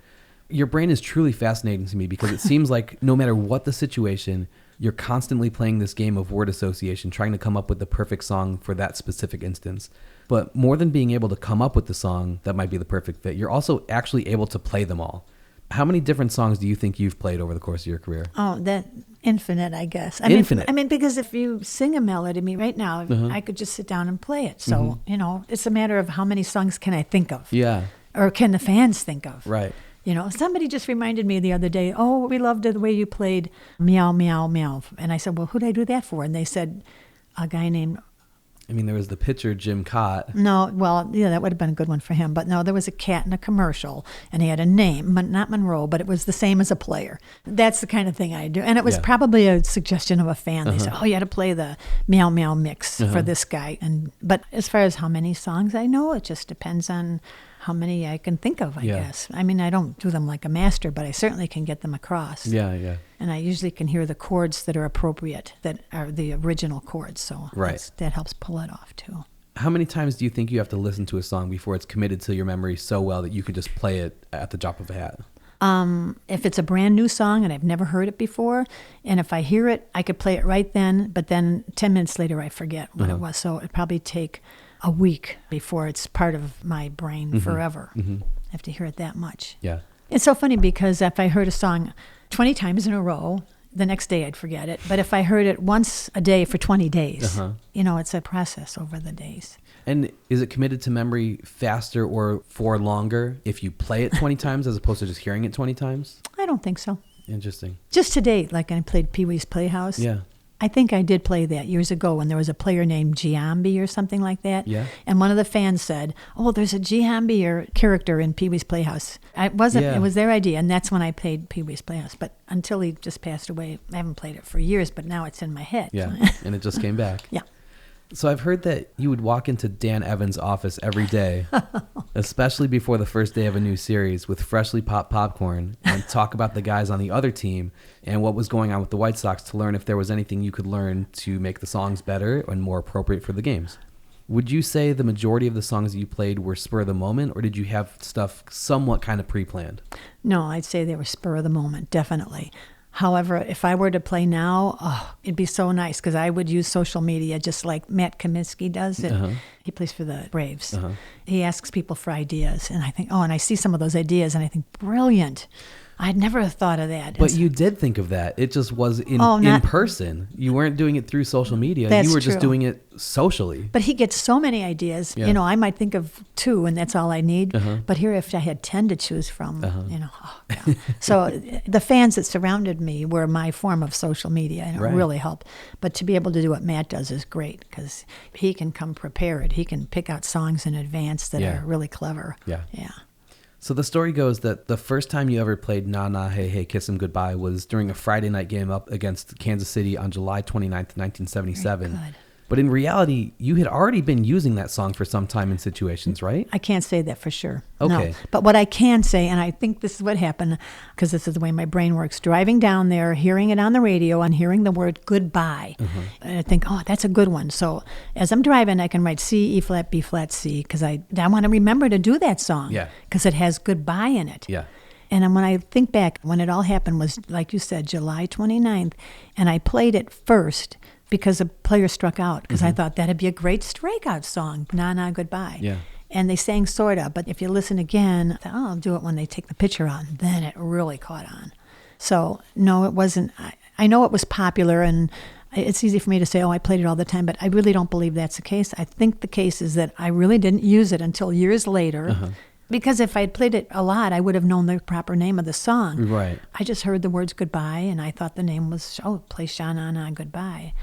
Your brain is truly fascinating to me because it seems like no matter what the situation, you're constantly playing this game of word association, trying to come up with the perfect song for that specific instance. But more than being able to come up with the song that might be the perfect fit, you're also actually able to play them all. How many different songs do you think you've played over the course of your career? Oh, that infinite, I guess. Infinite? I mean, because if you sing a melody to me right now, I could just sit down and play it. So, it's a matter of how many songs can I think of? Yeah. Or can the fans think of? Right. Somebody just reminded me the other day, oh, we loved the way you played Meow, Meow, Meow. And I said, well, who'd I do that for? And they said, a guy named... there was the pitcher, Jim Cott. No, well, yeah, that would have been a good one for him. But no, there was a cat in a commercial, and he had a name, not Monroe, but it was the same as a player. That's the kind of thing I do. And it was probably a suggestion of a fan. They said, oh, you had to play the Meow Meow mix for this guy. But as far as how many songs I know, it just depends on how many I can think of, I guess. I mean, I don't do them like a master, but I certainly can get them across. Yeah. And I usually can hear the chords that are appropriate, that are the original chords. So that helps pull it off, too. How many times do you think you have to listen to a song before it's committed to your memory so well that you could just play it at the drop of a hat? If it's a brand new song and I've never heard it before, and if I hear it, I could play it right then, but then 10 minutes later I forget what it was. So it'd probably take a week before it's part of my brain forever. I have to hear it that much. Yeah. It's so funny because if I heard a song 20 times in a row, the next day I'd forget it. But if I heard it once a day for 20 days, it's a process over the days. And is it committed to memory faster or for longer if you play it 20 times as opposed to just hearing it 20 times? I don't think so. Interesting. Just today, like I played Pee-wee's Playhouse. Yeah. I think I did play that years ago when there was a player named Giambi or something like that. Yeah. And one of the fans said, oh, there's a Giambi or character in Pee-wee's Playhouse. It was their idea, and that's when I played Pee-wee's Playhouse. But until he just passed away, I haven't played it for years, but now it's in my head. Yeah, and it just came back. Yeah. So I've heard that you would walk into Dan Evans' office every day, especially before the first day of a new series, with freshly popped popcorn and talk about the guys on the other team and what was going on with the White Sox to learn if there was anything you could learn to make the songs better and more appropriate for the games. Would you say the majority of the songs that you played were spur of the moment, or did you have stuff somewhat kind of pre-planned? No, I'd say they were spur of the moment, definitely. However, if I were to play now, it'd be so nice because I would use social media just like Matt Kaminsky does it. He plays for the Braves. He asks people for ideas, and I think, and I see some of those ideas, and I think, brilliant. I'd never thought of that. But you did think of that. It just was in person. You weren't doing it through social media. That's you were true. just doing it socially. But he gets so many ideas. Yeah. I might think of 2, and that's all I need. But here, if I had 10 to choose from, yeah. So the fans that surrounded me were my form of social media, and it really helped. But to be able to do what Matt does is great because he can come prepared. He can pick out songs in advance that are really clever. Yeah. Yeah. So the story goes that the first time you ever played Na Na Hey Hey Kiss 'Em Goodbye was during a Friday night game up against Kansas City on July 29th, 1977. Very good. But in reality, you had already been using that song for some time in situations, right? I can't say that for sure. Okay. No. But what I can say, and I think this is what happened, because this is the way my brain works, driving down there, hearing it on the radio, and hearing the word goodbye. And I think, that's a good one. So as I'm driving, I can write C, E flat, B flat, C, because I want to remember to do that song. Yeah. Because it has goodbye in it. Yeah. And then when I think back, when it all happened was, like you said, July 29th, and I played it first because a player struck out, because I thought that'd be a great strikeout song, Na Na Goodbye. Yeah. And they sang sorta, but if you listen again, I thought, I'll do it when they take the picture on. Then it really caught on. So, no, it wasn't. I know it was popular, and it's easy for me to say, I played it all the time, but I really don't believe that's the case. I think the case is that I really didn't use it until years later. Because if I'd played it a lot, I would have known the proper name of the song. Right. I just heard the words goodbye, and I thought the name was, play Sha Na Na Goodbye.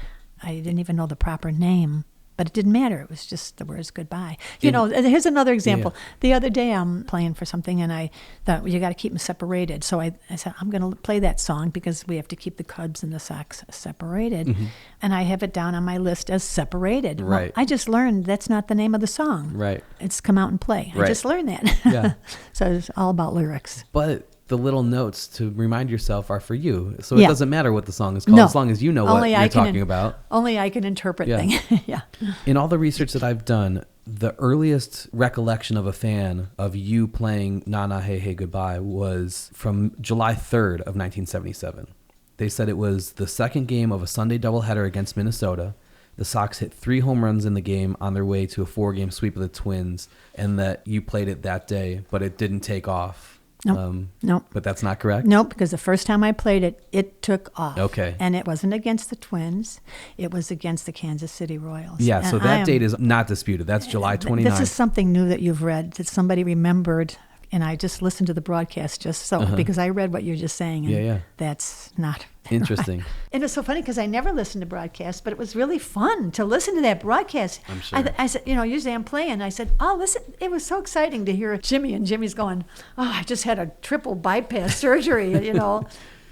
I didn't even know the proper name, but it didn't matter. It was just the words goodbye. Here's another example. Yeah. The other day I'm playing for something, and I thought, you got to keep them separated. So I said, I'm going to play that song because we have to keep the Cubs and the Sox separated. And I have it down on my list as separated. Right. Well, I just learned that's not the name of the song. Right. It's Come Out and Play. Right. I just learned that. Yeah. So it's all about lyrics. But the little notes to remind yourself are for you. So it doesn't matter what the song is called, as long as you know what you're talking about. Only I can interpret things. Yeah. In all the research that I've done, the earliest recollection of a fan of you playing Na Na Hey Hey Goodbye was from July 3rd of 1977. They said it was the second game of a Sunday doubleheader against Minnesota. The Sox hit 3 home runs in the game on their way to a 4-game sweep of the Twins, and that you played it that day, but it didn't take off. Nope. But that's not correct? Nope, because the first time I played it, it took off. Okay. And it wasn't against the Twins. It was against the Kansas City Royals. Yeah, And so that date is not disputed. That's July 29th. This is something new that you've read, that somebody remembered, and I just listened to the broadcast because I read what you're just saying. And that's not interesting. Right. And it's so funny because I never listened to broadcasts, but it was really fun to listen to that broadcast. I'm sure. I said, usually I'm playing. I said, oh, listen, it was so exciting to hear Jimmy, and Jimmy's going, oh, I just had a triple bypass surgery,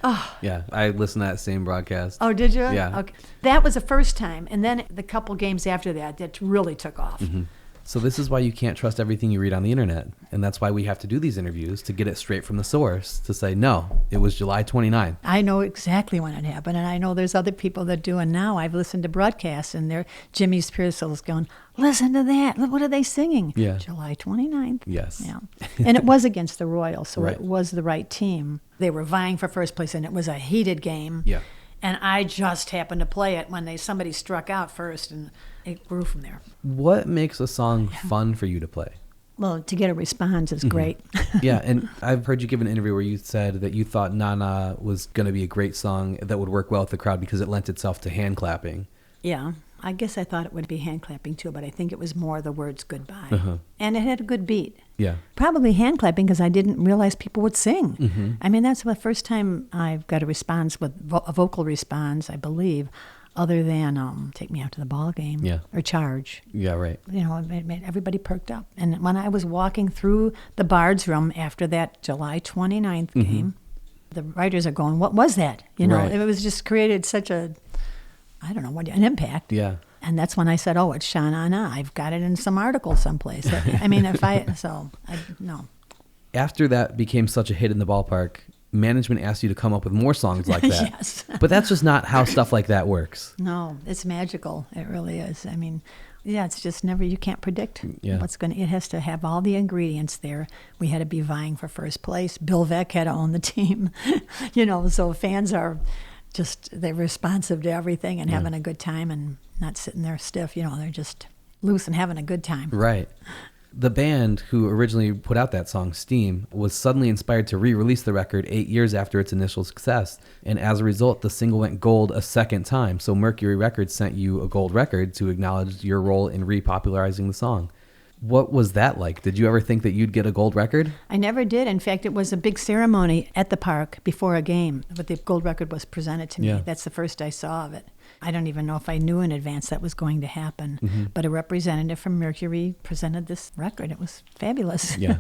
Oh. Yeah, I listened to that same broadcast. Oh, did you? Yeah. Okay. That was the first time. And then the couple games after that really took off. Mm-hmm. So this is why you can't trust everything you read on the internet. And that's why we have to do these interviews, to get it straight from the source, to say, no, it was July 29th. I know exactly when it happened. And I know there's other people that do. And now I've listened to broadcasts, and Jimmy Spearsall's going, listen to that. What are they singing? Yeah. July 29th. Yes. Yeah. And it was against the Royals, so Right. It was the right team. They were vying for first place, and it was a heated game. Yeah. And I just happened to play it when somebody struck out first, and it grew from there. What makes a song fun for you to play? Well, to get a response is great. Yeah, and I've heard you give an interview where you said that you thought Nana was going to be a great song that would work well with the crowd because it lent itself to hand clapping. Yeah, I guess I thought it would be hand clapping too, but I think it was more the words goodbye. And it had a good beat. Yeah. Probably hand clapping because I didn't realize people would sing. I mean, that's the first time I've got a response with a vocal response, I believe, other than Take Me Out to the Ballgame or Charge. Yeah, right. It made everybody perked up. And when I was walking through the Bard's room after that July 29th game, the writers are going, what was that? Right. It was just created such an impact. Yeah. And that's when I said, oh, it's Sha-Na-Na. I've got it in some article someplace. I mean, no. After that became such a hit in the ballpark, management asked you to come up with more songs like that. Yes. But that's just not how stuff like that works. No, it's magical. It really is. I mean, it's just you can't predict what's it has to have all the ingredients there. We had to be vying for first place. Bill Veeck had to own the team, so fans are they're responsive to everything and having a good time and not sitting there stiff, they're just loose and having a good time. Right. The band who originally put out that song, Steam, was suddenly inspired to re-release the record 8 years after its initial success. And as a result, the single went gold a second time. So Mercury Records sent you a gold record to acknowledge your role in repopularizing the song. What was that like? Did you ever think that you'd get a gold record? I never did. In fact, it was a big ceremony at the park before a game, but the gold record was presented to me. Yeah. That's the first I saw of it. I don't even know if I knew in advance that was going to happen, but a representative from Mercury presented this record. It was fabulous. Yeah.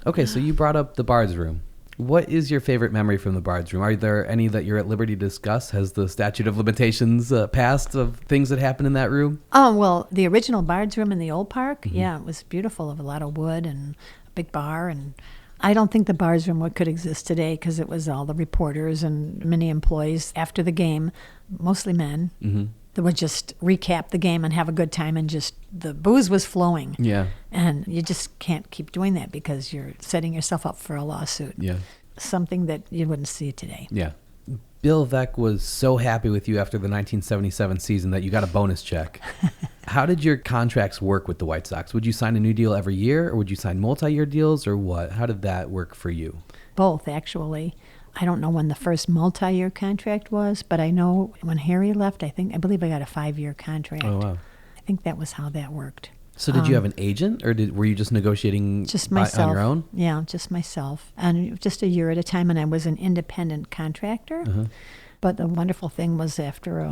Okay, so you brought up the Bard's Room. What is your favorite memory from the Bard's Room? Are there any that you're at liberty to discuss? Has the statute of limitations passed of things that happened in that room? Oh, well, the original Bard's Room in the old park, it was beautiful, of a lot of wood and a big bar. And I don't think the Bard's Room could exist today because it was all the reporters and many employees after the game, mostly men, that would just recap the game and have a good time, and just the booze was flowing. Yeah. And you just can't keep doing that because you're setting yourself up for a lawsuit. Yeah. Something that you wouldn't see today. Yeah. Bill Veeck was so happy with you after the 1977 season that you got a bonus check. How did your contracts work with the White Sox? Would you sign a new deal every year, or would you sign multi-year deals, or what? How did that work for you? Both, actually. I don't know when the first multi-year contract was, but I know when Harry left, I believe I got a 5-year contract. Oh, wow. I think that was how that worked. So did you have an agent, or were you just negotiating just myself, on your own? Yeah, just myself. And just a year at a time, and I was an independent contractor. But the wonderful thing was after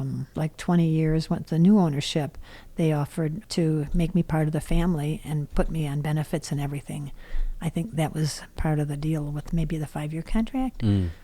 20 years with the new ownership, they offered to make me part of the family and put me on benefits and everything. I think that was part of the deal with maybe the 5-year contract.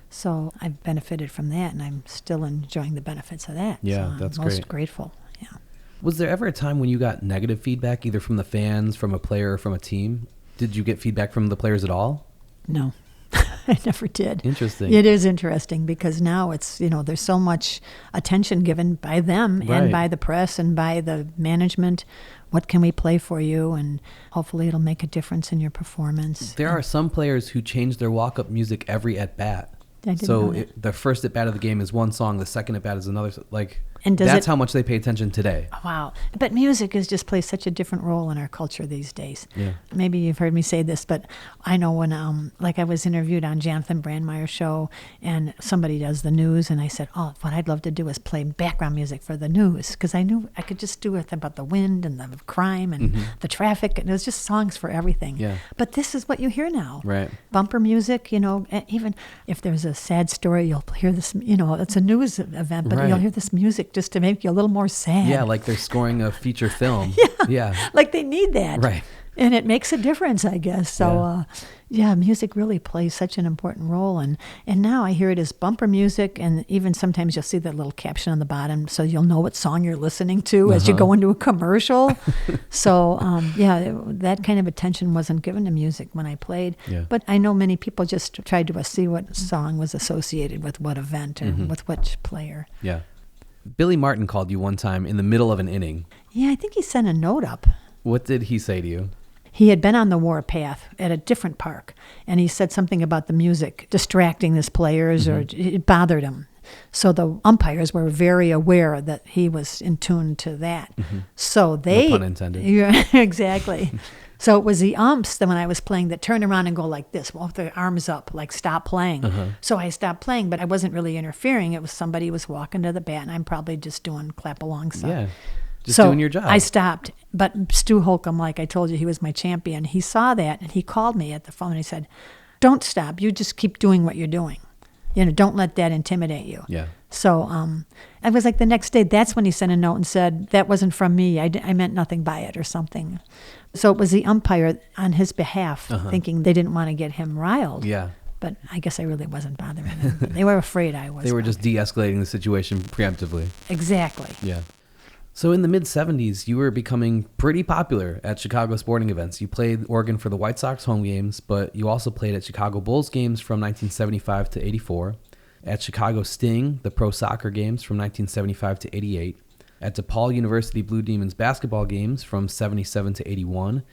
So I've benefited from that, and I'm still enjoying the benefits of that. Yeah, so that's I'm most great. Grateful. Yeah. Was there ever a time when you got negative feedback, either from the fans, from a player, or from a team? Did you get feedback from the players at all? No. I never did. Interesting. It is interesting because now it's, there's so much attention given by them and by the press and by the management. What can we play for you? And hopefully it'll make a difference in your performance. There are some players who change their walk-up music every at-bat. I didn't know that. The first at-bat of the game is one song, the second at-bat is another. And that's how much they pay attention today. Wow. But music is just plays such a different role in our culture these days. Yeah. Maybe you've heard me say this, but I know when, like I was interviewed on Jonathan Brandmeier's show, and somebody does the news, and I said, oh, what I'd love to do is play background music for the news, because I knew I could just do it about the wind and the crime and the traffic, and it was just songs for everything. Yeah. But this is what you hear now. Right. Bumper music, even if there's a sad story, you'll hear this, it's a news event, but Right. you'll hear this music just to make you a little more sad. Yeah, like they're scoring a feature film. Yeah. Like they need that. Right. And it makes a difference, I guess. So, music really plays such an important role. And now I hear it as bumper music, and even sometimes you'll see that little caption on the bottom so you'll know what song you're listening to as you go into a commercial. So, that kind of attention wasn't given to music when I played. Yeah. But I know many people just tried to see what song was associated with what event or with which player. Yeah. Billy Martin called you one time in the middle of an inning. Yeah, I think he sent a note up. What did he say to you? He had been on the warpath at a different park, and he said something about the music distracting his players, or it bothered him. So the umpires were very aware that he was in tune to that. So they... No pun intended. Yeah, exactly. So it was the umps that when I was playing that turned around and go like this, with their arms up, like stop playing. So I stopped playing, but I wasn't really interfering. It was somebody was walking to the bat, and I'm probably just doing clap along stuff. Yeah. Just doing your job. I stopped. But Stu Holcomb, like I told you, he was my champion. He saw that, and he called me at the phone, and he said, don't stop. You just keep doing what you're doing. Don't let that intimidate you. Yeah. So I was like the next day, that's when he sent a note and said, that wasn't from me. I meant nothing by it or something. So it was the umpire on his behalf thinking they didn't want to get him riled. Yeah. But I guess I really wasn't bothering them. They were afraid I was. They were just de-escalating the situation preemptively. Exactly. Yeah. So in the mid-'70s, you were becoming pretty popular at Chicago sporting events. You played organ for the White Sox home games, but you also played at Chicago Bulls games from 1975 to 84, at Chicago Sting, the pro soccer games from 1975 to 88, at DePaul University Blue Demons basketball games from 77 to 81,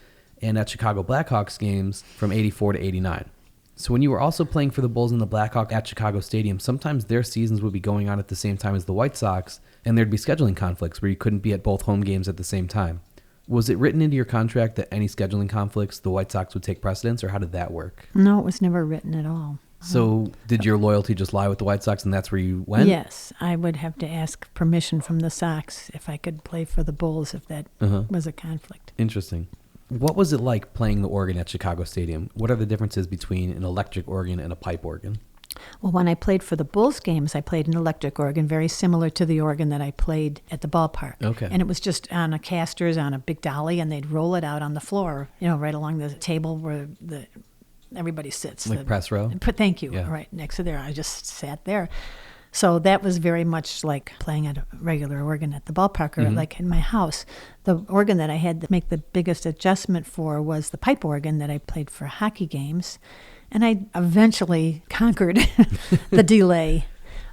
and at Chicago Blackhawks games from 84 to 89. So when you were also playing for the Bulls and the Blackhawks at Chicago Stadium, sometimes their seasons would be going on at the same time as the White Sox, and there'd be scheduling conflicts where you couldn't be at both home games at the same time. Was it written into your contract that any scheduling conflicts, the White Sox would take precedence, or how did that work? No, it was never written at all. So did your loyalty just lie with the White Sox, and that's where you went? Yes, I would have to ask permission from the Sox if I could play for the Bulls if that was a conflict. Interesting. What was it like playing the organ at Chicago Stadium? What are the differences between an electric organ and a pipe organ? Well, when I played for the Bulls games, I played an electric organ, very similar to the organ that I played at the ballpark. Okay. And it was just on a casters, on a big dolly, and they'd roll it out on the floor, right along the table where everybody sits. Like press row? Thank you. Yeah. Right next to there. I just sat there. So that was very much like playing at a regular organ at the ballpark or like in my house. The organ that I had to make the biggest adjustment for was the pipe organ that I played for hockey games. And I eventually conquered the delay.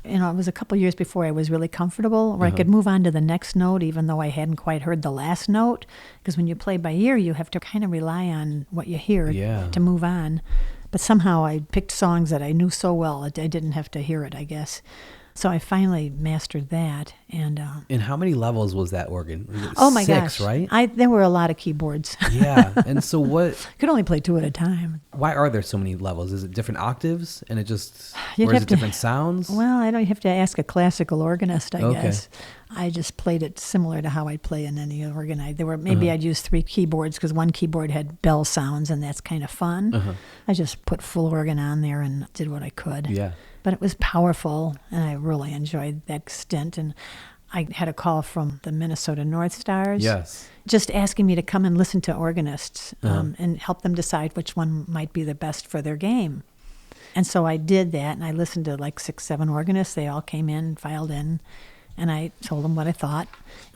It was a couple years before I was really comfortable where I could move on to the next note even though I hadn't quite heard the last note. Because when you play by ear, you have to kind of rely on what you hear to move on. But somehow I picked songs that I knew so well, I didn't have to hear it, I guess. So I finally mastered that. And how many levels was that organ? Was it oh my 6, gosh, right? There were a lot of keyboards. Yeah. And so what? Could only play 2 at a time. Why are there so many levels? Is it different octaves, and it just, You'd or is have it different sounds? Well, I don't have to ask a classical organist, I guess. I just played it similar to how I'd play in any organ. I'd use 3 keyboards because one keyboard had bell sounds, and that's kind of fun. I just put full organ on there and did what I could. Yeah. But it was powerful, and I really enjoyed that stint. And I had a call from the Minnesota North Stars. Yes. Just asking me to come and listen to organists and help them decide which one might be the best for their game. And so I did that, and I listened to like 6, 7 organists. They all came in, filed in, and I told them what I thought.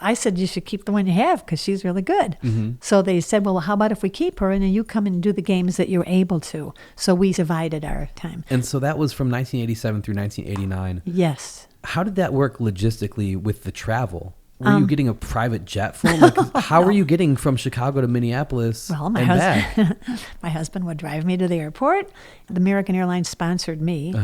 I said, you should keep the one you have because she's really good. So they said, well, how about if we keep her and then you come and do the games that you're able to? So we divided our time. And so that was from 1987 through 1989. Yes. How did that work logistically with the travel? Were you getting a private jet full? Like, how were you getting from Chicago to Minneapolis Well, and back? my husband would drive me to the airport. The American Airlines sponsored me.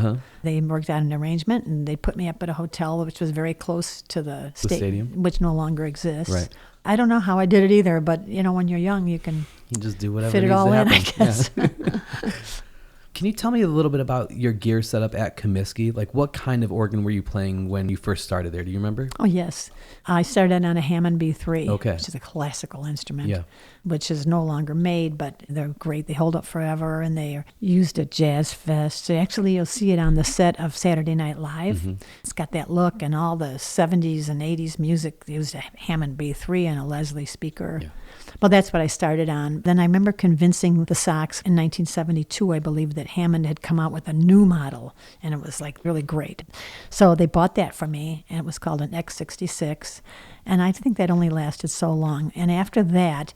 They worked out an arrangement, and they put me up at a hotel which was very close to the stadium, which no longer exists. Right. I don't know how I did it either, but when you're young, you can just do whatever fit it needs all to in, happen. I guess. Yeah. Can you tell me a little bit about your gear setup at Comiskey? Like, what kind of organ were you playing when you first started there? Do you remember? Oh, yes. I started on a Hammond B3, which is a classical instrument, which is no longer made, but they're great. They hold up forever, and they are used at Jazz Fest. So actually, you'll see it on the set of Saturday Night Live. It's got that look, and all the 70s and 80s music. They used a Hammond B3 and a Leslie speaker. Yeah. Well, that's what I started on. Then I remember convincing the Sox in 1972, I believe, that Hammond had come out with a new model, and it was like really great. So they bought that for me, and it was called an X66, and I think that only lasted so long. And after that,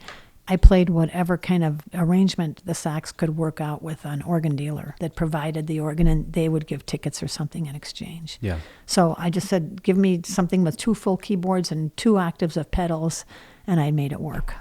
I played whatever kind of arrangement the Sox could work out with an organ dealer that provided the organ, and they would give tickets or something in exchange. Yeah. So I just said, give me something with 2 full keyboards and 2 octaves of pedals, and I made it work.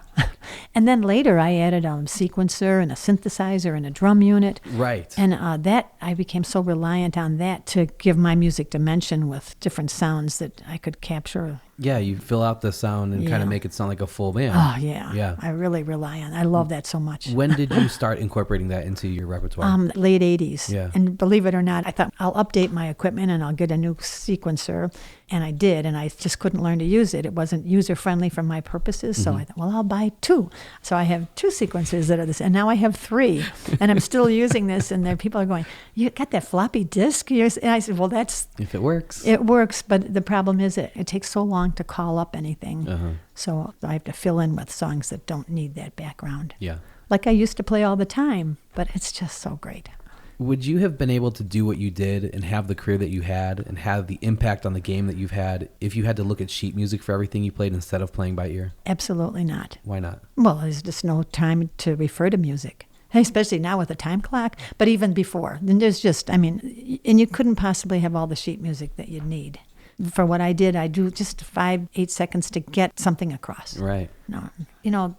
And then later I added a sequencer and a synthesizer and a drum unit. Right. And that I became so reliant on that to give my music dimension with different sounds that I could capture. Yeah, you fill out the sound and kind of make it sound like a full band. Oh, yeah. Yeah. I really rely on it. I love that so much. When did you start incorporating that into your repertoire? Late 80s. Yeah. And believe it or not, I thought I'll update my equipment and I'll get a new sequencer. And I did, and I just couldn't learn to use it. It wasn't user-friendly for my purposes, so I thought, well, I'll buy 2. So I have 2 sequencers that are this, and now I have 3. And I'm still using this, and there people are going, you got that floppy disk? And I said, well, that's... If it works. It works, but the problem is it takes so long to call up anything. So I have to fill in with songs that don't need that background. Yeah. Like I used to play all the time, but it's just so great. Would you have been able to do what you did and have the career that you had and have the impact on the game that you've had if you had to look at sheet music for everything you played instead of playing by ear? Absolutely not. Why not? Well, there's just no time to refer to music, especially now with a time clock, but even before. Then there's just, and you couldn't possibly have all the sheet music that you'd need. For what I did, I do just 5-8 seconds to get something across. Right. No,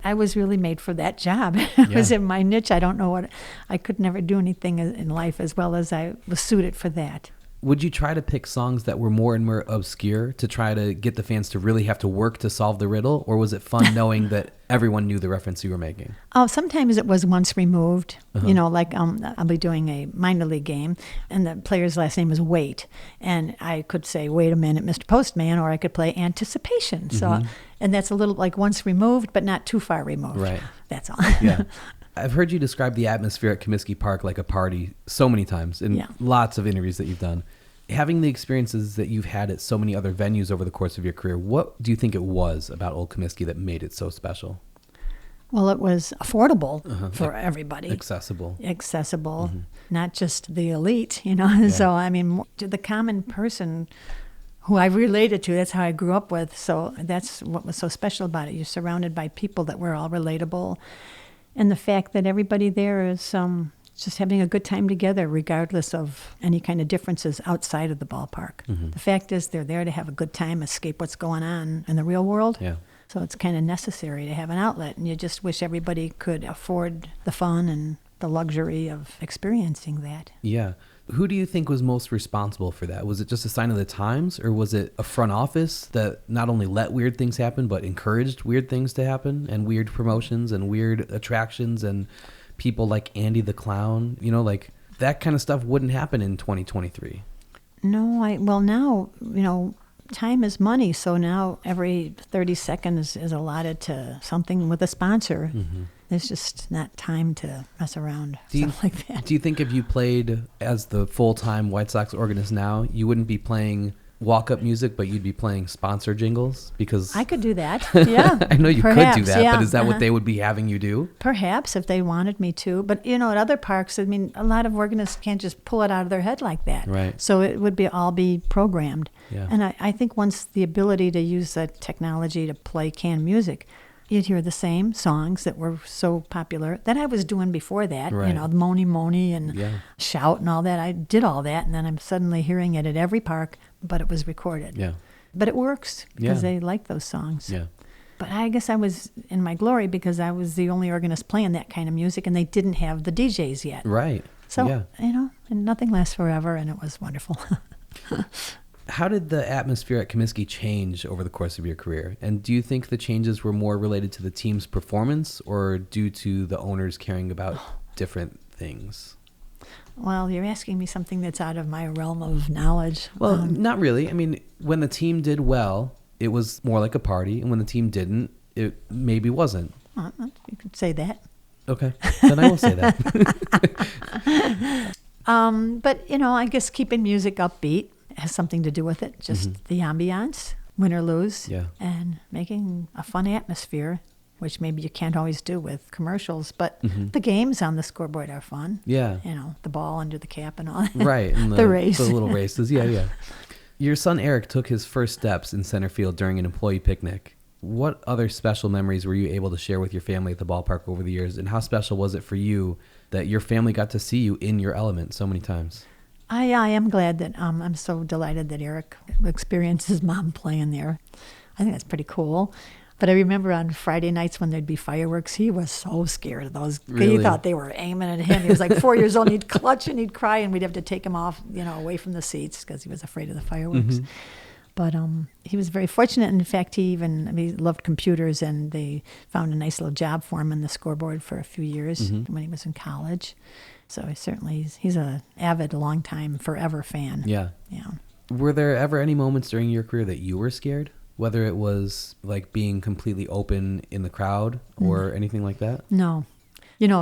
I was really made for that job. It was in my niche. I don't know I could never do anything in life as well as I was suited for that. Would you try to pick songs that were more and more obscure to try to get the fans to really have to work to solve the riddle? Or was it fun knowing that everyone knew the reference you were making? Oh, sometimes it was once removed. Like I'll be doing a minor league game, and the player's last name is Wait. And I could say, wait a minute, Mr. Postman, or I could play Anticipation. So, and that's a little like once removed, but not too far removed. Right. That's all. Yeah. I've heard you describe the atmosphere at Comiskey Park like a party so many times in lots of interviews that you've done. Having the experiences that you've had at so many other venues over the course of your career, what do you think it was about Old Comiskey that made it so special? Well, it was affordable for everybody. Accessible, not just the elite, So, the common person who I related to, that's how I grew up with. So that's what was so special about it. You're surrounded by people that were all relatable. And the fact that everybody there is just having a good time together, regardless of any kind of differences outside of the ballpark. The fact is they're there to have a good time, escape what's going on in the real world. Yeah. So it's kind of necessary to have an outlet, and you just wish everybody could afford the fun and the luxury of experiencing that. Yeah. Who do you think was most responsible for that? Was it just a sign of the times, or was it a front office that not only let weird things happen, but encouraged weird things to happen, and weird promotions and weird attractions and people like Andy the Clown? Like that kind of stuff wouldn't happen in 2023. No, now, time is money. So now every 30 seconds is allotted to something with a sponsor. There's just not time to mess around, like that. Do you think if you played as the full-time White Sox organist now, you wouldn't be playing walk-up music, but you'd be playing sponsor jingles? Because I could do that, yeah. I know you Perhaps, could do that, yeah. but is that what they would be having you do? Perhaps, if they wanted me to. But, at other parks, a lot of organists can't just pull it out of their head like that. Right. So it would all be programmed. Yeah. And I think once the ability to use that technology to play canned music, you'd hear the same songs that were so popular that I was doing before that, right. Moni Moni and Shout and all that. I did all that, and then I'm suddenly hearing it at every park, but it was recorded. Yeah. But it works because Yeah. they like those songs. Yeah. But I guess I was in my glory because I was the only organist playing that kind of music, and they didn't have the DJs yet. Right. So, yeah. And nothing lasts forever, and it was wonderful. How did the atmosphere at Comiskey change over the course of your career? And do you think the changes were more related to the team's performance or due to the owners caring about different things? Well, you're asking me something that's out of my realm of knowledge. Well, not really. I mean, when the team did well, it was more like a party. And when the team didn't, it maybe wasn't. You could say that. Okay. Then I will say that. But, I guess keeping music upbeat has something to do with it. Just the ambiance, win or lose, Yeah. and making a fun atmosphere, which maybe you can't always do with commercials. But the games on the scoreboard are fun. Yeah. The ball under the cap and all that. Right. And the race. The little races. Yeah. Your son Eric took his first steps in center field during an employee picnic. What other special memories were you able to share with your family at the ballpark over the years? And how special was it for you that your family got to see you in your element so many times? I am glad that I'm so delighted that Eric experienced his mom playing there. I think that's pretty cool. But I remember on Friday nights when there'd be fireworks, he was so scared of those. Really? He thought they were aiming at him. He was like 4 years old, and he'd clutch and he'd cry, and we'd have to take him off, away from the seats because he was afraid of the fireworks. But he was very fortunate. In fact, he loved computers, and they found a nice little job for him on the scoreboard for a few years when he was in college. So he's an avid, long-time, forever fan. Yeah. Yeah. Were there ever any moments during your career that you were scared? Whether it was like being completely open in the crowd or anything like that? No.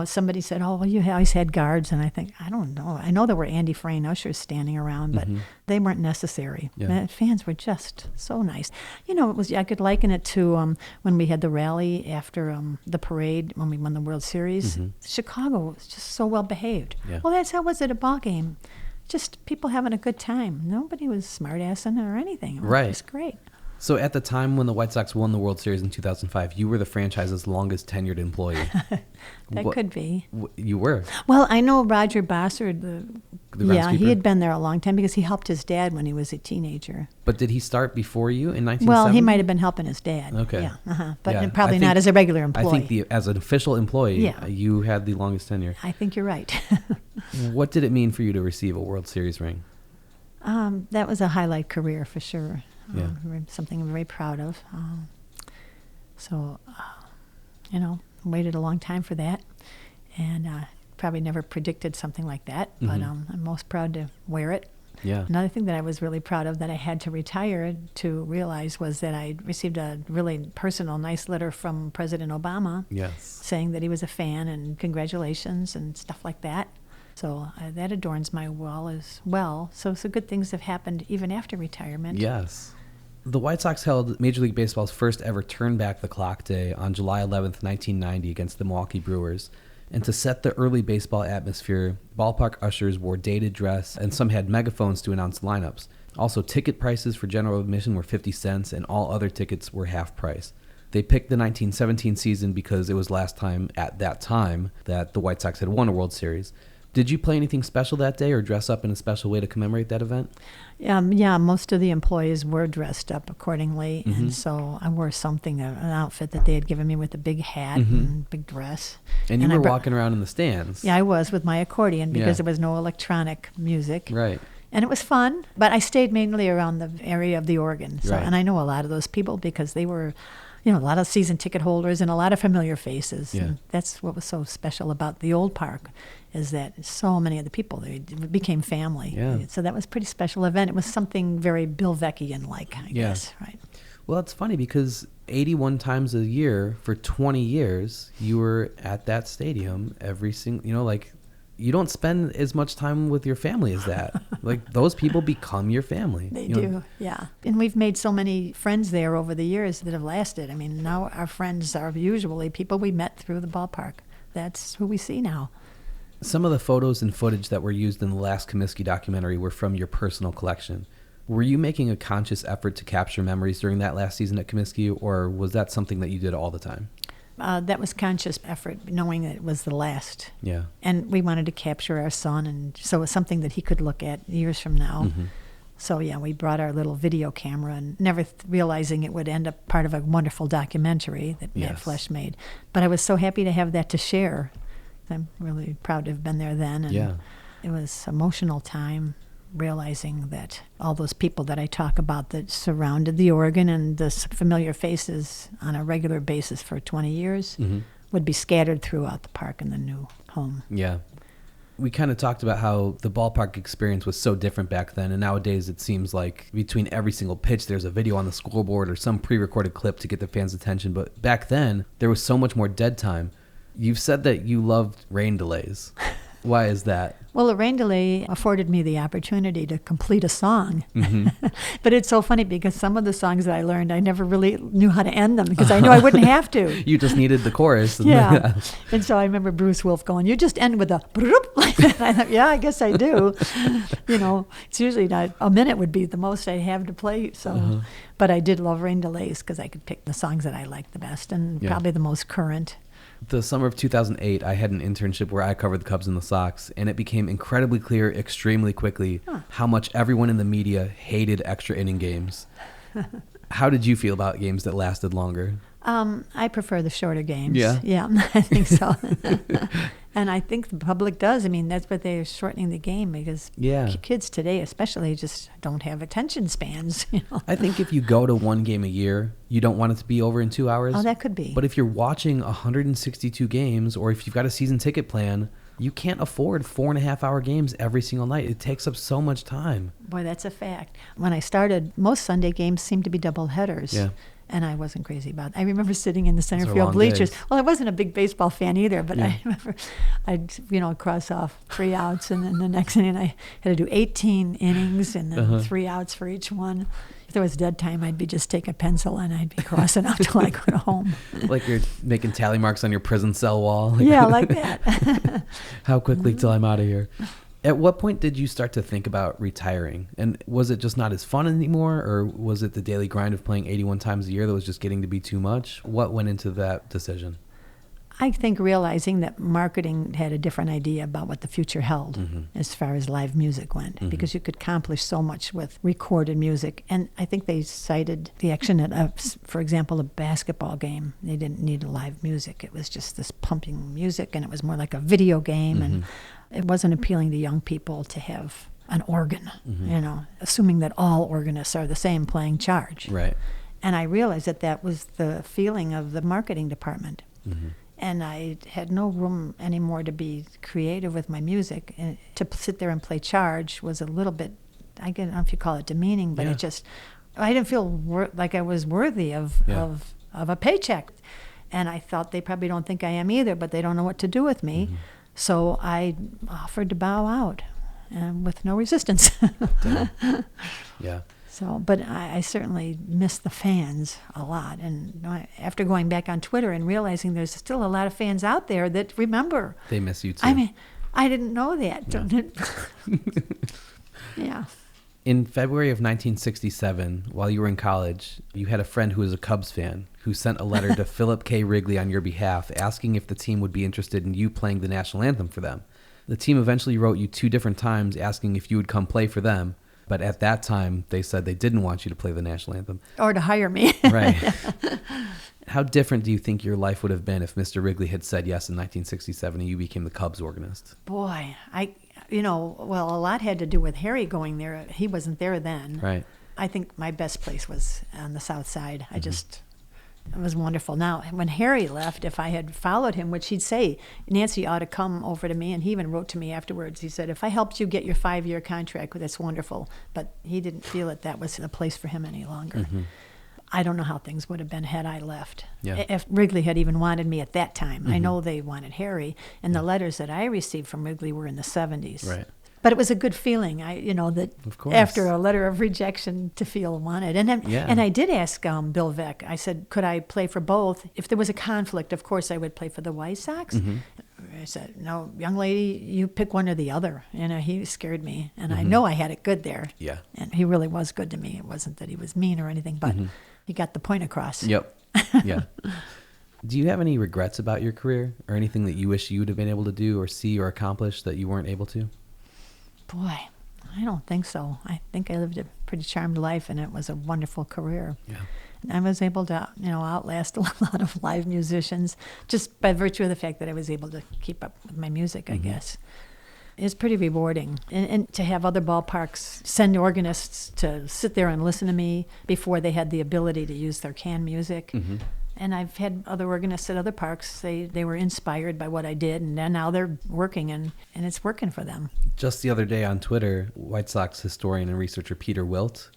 Somebody said, oh, well, you always had guards. And I think, I don't know. I know there were Andy Frayne ushers standing around, but they weren't necessary. Yeah. Fans were just so nice. I could liken it to when we had the rally after the parade when we won the World Series. Chicago was just so well behaved. Yeah. Well, that's how it was at a ball game. Just people having a good time. Nobody was smart-assing or anything. Right. It was great. So at the time when the White Sox won the World Series in 2005, you were the franchise's longest tenured employee. That could be. You were. Well, I know Roger Bossard, the groundskeeper? he had been there a long time because he helped his dad when he was a teenager. But did he start before you in 1970? Well, he might have been helping his dad. Okay. Yeah, but Yeah, probably I think- not as a regular employee. I think as an official employee, Yeah. you had the longest tenure. I think you're right. What did it mean for you to receive a World Series ring? That was a highlight career for sure. Yeah. Something I'm very proud of. Waited a long time for that, and probably never predicted something like that. But I'm most proud to wear it. Yeah. Another thing that I was really proud of that I had to retire to realize was that I received a really personal, nice letter from President Obama Yes. saying that he was a fan and congratulations and stuff like that. So that adorns my wall as well. So good things have happened even after retirement. Yes. The White Sox held Major League Baseball's first ever Turn Back the Clock Day on July 11th, 1990 against the Milwaukee Brewers. And to set the early baseball atmosphere, ballpark ushers wore dated dress, and some had megaphones to announce lineups. Also, ticket prices for general admission were 50 cents, and all other tickets were half price. They picked the 1917 season because it was last time at that time that the White Sox had won a World Series. Did you play anything special that day or dress up in a special way to commemorate that event? Yeah, most of the employees were dressed up accordingly, and so I wore something, an outfit that they had given me with a big hat and big dress. And you I were brought- walking around in the stands. Yeah, I was with my accordion because Yeah. there was no electronic music. Right. And it was fun, but I stayed mainly around the area of the organ. So, Right. And I know a lot of those people because they were, a lot of season ticket holders and a lot of familiar faces. Yeah. And that's what was so special about the old park, is that so many of the people, they became family. Yeah. So that was a pretty special event. It was something very Bill Vecchian-like, I guess, right? Well, it's funny because 81 times a year for 20 years, you were at that stadium every single, you don't spend as much time with your family as that. Like, those people become your family. They You know? do, yeah. And we've made so many friends there over the years that have lasted. I mean, now our friends are usually people we met through the ballpark. That's who we see now. Some of the photos and footage that were used in the last Comiskey documentary were from your personal collection. Were you making a conscious effort to capture memories during that last season at Comiskey, or was that something that you did all the time? That was conscious effort, knowing that it was the last. Yeah. And we wanted to capture our son, and so it was something that he could look at years from now. So, yeah, we brought our little video camera and never realizing it would end up part of a wonderful documentary that Matt Flesh made. But I was so happy to have that to share. I'm really proud to have been there then. And it was emotional time, realizing that all those people that I talk about that surrounded the organ and the familiar faces on a regular basis for 20 years would be scattered throughout the park in the new home. Yeah. We kind of talked about how the ballpark experience was so different back then, and nowadays it seems like between every single pitch there's a video on the scoreboard or some pre-recorded clip to get the fans' attention. But back then, there was so much more dead time. You've said that you loved rain delays. Why is that? Well, a rain delay afforded me the opportunity to complete a song. But it's so funny because some of the songs that I learned, I never really knew how to end them because I knew I wouldn't have to. You just needed the chorus. Yeah. And so I remember Bruce Wolf going, you just end with a like that. I thought, yeah, I guess I do. It's usually not, a minute would be the most I have to play. So, But I did love rain delays because I could pick the songs that I liked the best and probably the most current. The summer of 2008, I had an internship where I covered the Cubs and the Sox, and it became incredibly clear extremely quickly how much everyone in the media hated extra inning games. How did you feel about games that lasted longer? I prefer the shorter games. Yeah? Yeah, I think so. And I think the public does. I mean, that's what they're shortening the game because kids today especially just don't have attention spans. I think if you go to one game a year, you don't want it to be over in 2 hours. Oh, that could be. But if you're watching 162 games or if you've got a season ticket plan, you can't afford 4.5-hour games every single night. It takes up so much time. Boy, that's a fact. When I started, most Sunday games seemed to be double headers. Yeah. And I wasn't crazy about it. I remember sitting in the center Those are field long bleachers. days. Well, I wasn't a big baseball fan either, but I remember I'd cross off 3 outs, and then the next inning I had to do 18 innings and then 3 outs for each one. If there was dead time, I'd be just take a pencil and I'd be crossing out till I go home. Like you're making tally marks on your prison cell wall. Yeah, like that. How quickly till I'm out of here. At what point did you start to think about retiring? And was it just not as fun anymore? Or was it the daily grind of playing 81 times a year that was just getting to be too much? What went into that decision? I think realizing that marketing had a different idea about what the future held as far as live music went, because you could accomplish so much with recorded music. And I think they cited the action at, for example, a basketball game. They didn't need live music. It was just this pumping music, and it was more like a video game. And it wasn't appealing to young people to have an organ, assuming that all organists are the same playing charge. Right. And I realized that that was the feeling of the marketing department. And I had no room anymore to be creative with my music. And to sit there and play charge was a little bit, I don't know if you call it demeaning, but it just, I didn't feel like I was worthy of a paycheck. And I thought they probably don't think I am either, but they don't know what to do with me. So I offered to bow out with no resistance. Yeah. So, but I certainly miss the fans a lot. And after going back on Twitter and realizing there's still a lot of fans out there that remember. They miss you too. I mean, I didn't know that. Yeah. In February of 1967, while you were in college, you had a friend who was a Cubs fan who sent a letter to Philip K. Wrigley on your behalf asking if the team would be interested in you playing the national anthem for them. The team eventually wrote you 2 different times asking if you would come play for them. But at that time, they said they didn't want you to play the national anthem. Or to hire me. Right. How different do you think your life would have been if Mr. Wrigley had said yes in 1967 and you became the Cubs organist? Boy, well, a lot had to do with Harry going there. He wasn't there then. Right. I think my best place was on the South Side. It was wonderful. Now, when Harry left, if I had followed him, which he'd say, Nancy ought to come over to me, and he even wrote to me afterwards. He said, if I helped you get your 5-year contract, that's wonderful. But he didn't feel that was a place for him any longer. I don't know how things would have been had I left. Yeah. If Wrigley had even wanted me at that time. I know they wanted Harry, and the letters that I received from Wrigley were in the 70s. Right. But it was a good feeling, that Of course. after a letter of rejection to feel wanted. And I did ask Bill Veeck, I said, could I play for both? If there was a conflict, of course I would play for the White Sox. I said, no, young lady, you pick one or the other. He scared me. And I know I had it good there. Yeah. And he really was good to me. It wasn't that he was mean or anything, but he got the point across. Yep. Yeah. Do you have any regrets about your career or anything that you wish you would have been able to do or see or accomplish that you weren't able to? Boy, I don't think so. I think I lived a pretty charmed life, and it was a wonderful career. Yeah. And I was able to, outlast a lot of live musicians just by virtue of the fact that I was able to keep up with my music, I guess. It's pretty rewarding. And to have other ballparks send organists to sit there and listen to me before they had the ability to use their canned music. And I've had other organists at other parks say they were inspired by what I did, and then now they're working, and it's working for them. Just the other day on Twitter, White Sox historian and researcher Peter Wilt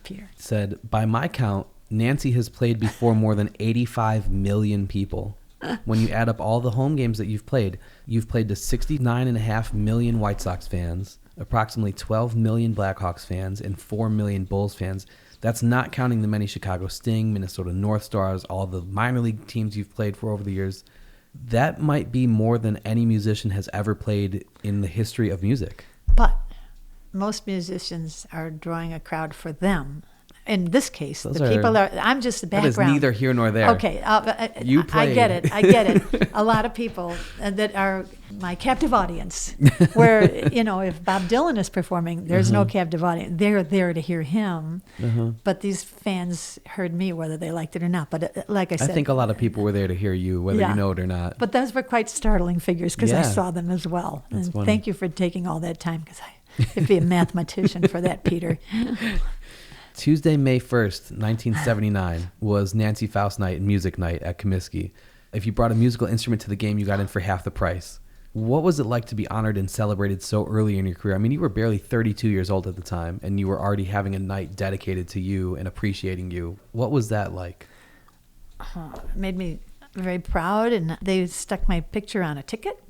Peter said, by my count, Nancy has played before more than 85 million people. When you add up all the home games that you've played to 69.5 million White Sox fans, approximately 12 million Blackhawks fans, and 4 million Bulls fans. That's not counting the many Chicago Sting, Minnesota North Stars, all the minor league teams you've played for over the years. That might be more than any musician has ever played in the history of music. But most musicians are drawing a crowd for them. In this case, I'm just the background. That is neither here nor there. Okay. You played. I get it. A lot of people that are my captive audience, where, if Bob Dylan is performing, there's no captive audience. They're there to hear him. But these fans heard me, whether they liked it or not. But like I said, I think a lot of people were there to hear you, whether you know it or not. But those were quite startling figures because I saw them as well. That's and funny. Thank you for taking all that time, because I'd be a mathematician for that, Peter. Tuesday, May 1st, 1979 was Nancy Faust night and music night at Comiskey. If you brought a musical instrument to the game, you got in for half the price. What was it like to be honored and celebrated so early in your career? I mean, you were barely 32 years old at the time, and you were already having a night dedicated to you and appreciating you. What was that like? It made me very proud, and they stuck my picture on a ticket.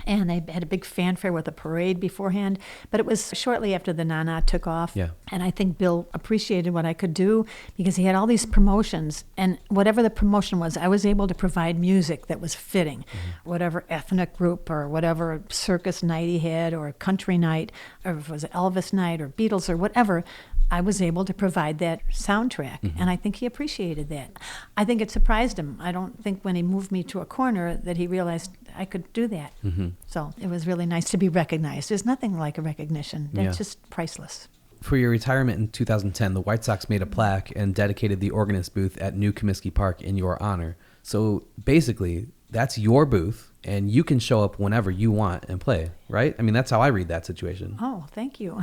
And they had a big fanfare with a parade beforehand. But it was shortly after the Na-Na took off. Yeah. And I think Bill appreciated what I could do, because he had all these promotions. And whatever the promotion was, I was able to provide music that was fitting. Whatever ethnic group or whatever circus night he had, or country night, or if it was Elvis night or Beatles or whatever, I was able to provide that soundtrack, and I think he appreciated that. I think it surprised him. I don't think when he moved me to a corner that he realized I could do that. So it was really nice to be recognized. There's nothing like a recognition. That's just priceless. For your retirement in 2010, the White Sox made a plaque and dedicated the organist booth at New Comiskey Park in your honor. So basically, that's your booth, and you can show up whenever you want and play, right? I mean, that's how I read that situation. Oh, thank you.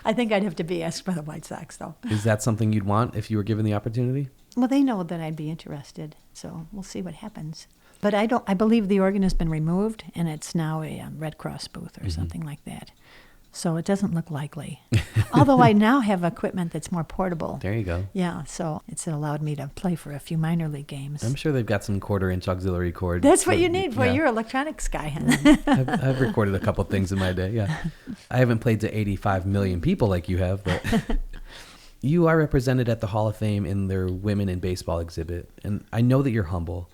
I think I'd have to be asked by the White Sox, though. Is that something you'd want if you were given the opportunity? Well, they know that I'd be interested, so we'll see what happens. But I believe the organ has been removed, and it's now a Red Cross booth or something like that. So it doesn't look likely. Although I now have equipment that's more portable. There you go. Yeah, so it's allowed me to play for a few minor league games. I'm sure they've got some 1/4-inch auxiliary cord. That's what you need for your electronics guy. I've recorded a couple things in my day, yeah. I haven't played to 85 million people like you have, but you are represented at the Hall of Fame in their Women in Baseball exhibit. And I know that you're humble,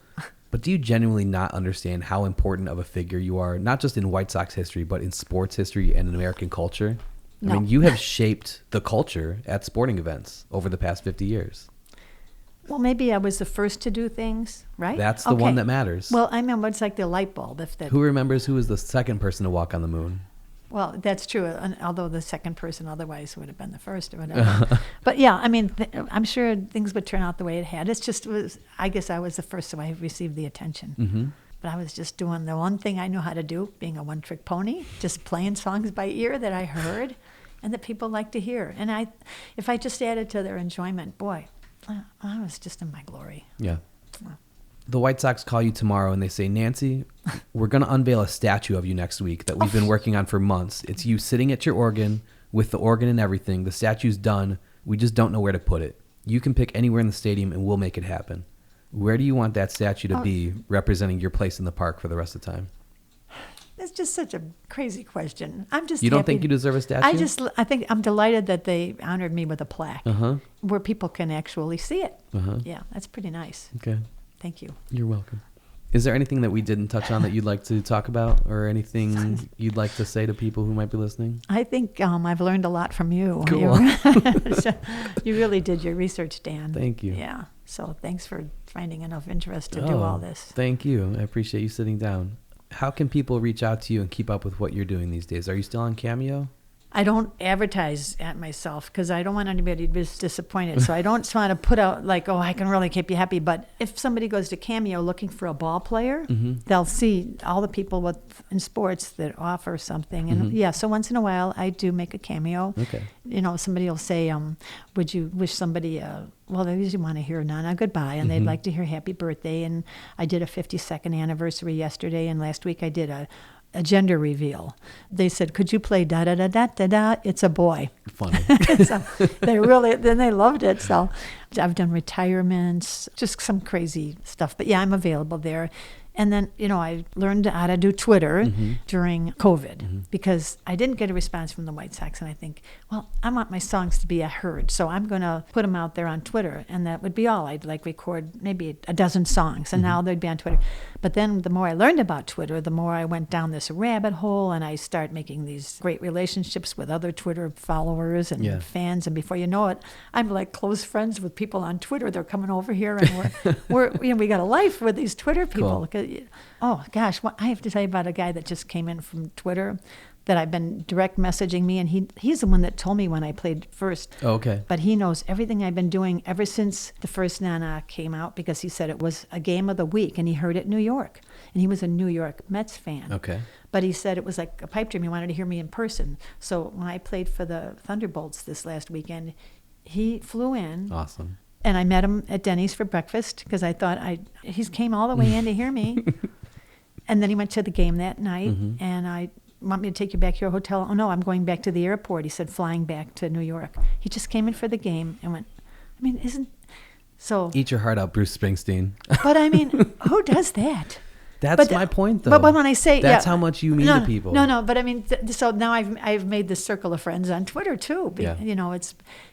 but do you genuinely not understand how important of a figure you are, not just in White Sox history, but in sports history and in American culture? No. I mean, you have shaped the culture at sporting events over the past 50 years. Well, maybe I was the first to do things, right? That's the one that matters. Well, I remember it's like the light bulb. Who remembers who was the second person to walk on the moon? Well, that's true, although the second person otherwise would have been the first or whatever. But yeah, I mean, I'm sure things would turn out the way it had. It's just, I guess I was the first, so I received the attention. But I was just doing the one thing I know how to do, being a one-trick pony, just playing songs by ear that I heard and that people like to hear. And if I just added to their enjoyment, boy, I was just in my glory. Yeah. The White Sox call you tomorrow and they say, Nancy, we're going to unveil a statue of you next week that we've been working on for months. It's you sitting at your organ with the organ and everything. The statue's done. We just don't know where to put it. You can pick anywhere in the stadium and we'll make it happen. Where do you want that statue to be representing your place in the park for the rest of the time? That's just such a crazy question. I'm just You don't happy. think you deserve a statue? I think I'm delighted that they honored me with a plaque where people can actually see it. Yeah, that's pretty nice. Okay. Thank you. You're welcome. Is there anything that we didn't touch on that you'd like to talk about, or anything you'd like to say to people who might be listening? I think I've learned a lot from you. Cool. You really did your research, Dan. Thank you. Yeah. So thanks for finding enough interest to do all this. Thank you. I appreciate you sitting down. How can people reach out to you and keep up with what you're doing these days? Are you still on Cameo? I don't advertise at myself because I don't want anybody to be disappointed. So I don't want to put out like, oh, I can really keep you happy. But if somebody goes to Cameo looking for a ball player, they'll see all the people in sports that offer something. And so once in a while I do make a cameo. Okay. Somebody will say, would you wish somebody well, they usually want to hear Nana goodbye, and they'd like to hear happy birthday. And I did a 52nd anniversary yesterday, and last week I did a gender reveal. They said, could you play da-da-da-da-da-da? It's a boy. Funny. So they loved it. So I've done retirements, just some crazy stuff. But yeah, I'm available there. And then, I learned how to do Twitter during COVID because I didn't get a response from the White Sox. And I think, well, I want my songs to be heard. So I'm going to put them out there on Twitter. And that would be all. I'd record maybe a dozen songs. And now they'd be on Twitter. But then the more I learned about Twitter, the more I went down this rabbit hole. And I start making these great relationships with other Twitter followers and fans. And before you know it, I'm like close friends with people on Twitter. They're coming over here. And we got a life with these Twitter people. Cool. Oh, gosh, I have to tell you about a guy that just came in from Twitter that I've been direct messaging me, and he's the one that told me when I played first. Oh, okay. But he knows everything I've been doing ever since the first Nana came out because he said it was a game of the week, and he heard it in New York. And he was a New York Mets fan. Okay. But he said it was like a pipe dream. He wanted to hear me in person. So when I played for the Thunderbolts this last weekend, he flew in. Awesome. And I met him at Denny's for breakfast because I thought he came all the way in to hear me. And then he went to the game that night, and I want me to take you back to your hotel. Oh, no, I'm going back to the airport. He said, flying back to New York. He just came in for the game and went, so. Eat your heart out, Bruce Springsteen. But who does that? That's my point, though. But when I say that's how much you mean to people. No. But so now I've made this circle of friends on Twitter too. Yeah.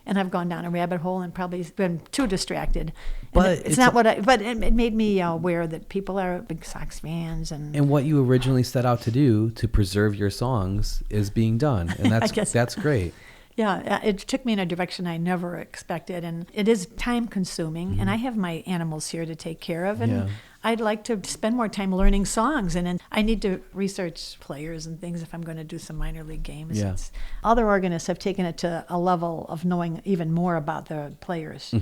And I've gone down a rabbit hole and probably been too distracted. But it's not what But it made me aware that people are big Sox fans and what you originally set out to do to preserve your songs is being done, and that's great. Yeah, it took me in a direction I never expected, and it is time consuming. And I have my animals here to take care of, and I'd like to spend more time learning songs, and then I need to research players and things if I'm going to do some minor league games. Yeah. Other organists have taken it to a level of knowing even more about the players,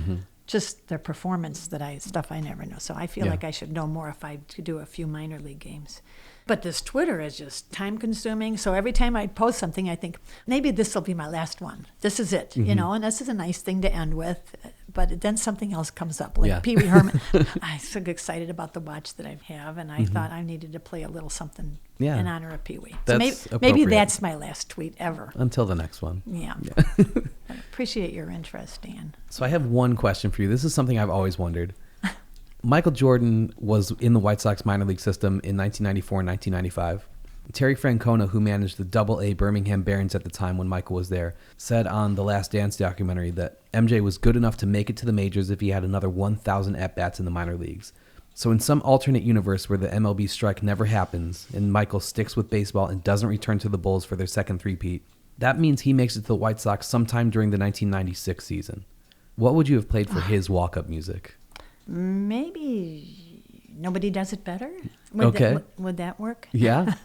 just their performance stuff I never know. So I feel like I should know more if I could do a few minor league games. But this Twitter is just time consuming. So every time I post something, I think, maybe this will be my last one. This is it, and this is a nice thing to end with. But then something else comes up, like Pee Wee Herman. I'm so excited about the watch that I have, and I thought I needed to play a little something in honor of Pee Wee. So maybe that's my last tweet ever. Until the next one. Yeah. I appreciate your interest, Dan. So I have one question for you. This is something I've always wondered. Michael Jordan was in the White Sox minor league system in 1994 and 1995. Terry Francona, who managed the Double-A Birmingham Barons at the time when Michael was there, said on the Last Dance documentary that MJ was good enough to make it to the majors if he had another 1,000 at-bats in the minor leagues. So in some alternate universe where the MLB strike never happens and Michael sticks with baseball and doesn't return to the Bulls for their second three-peat, that means he makes it to the White Sox sometime during the 1996 season. What would you have played for his walk-up music? Maybe Nobody Does It Better? Would that work? Yeah.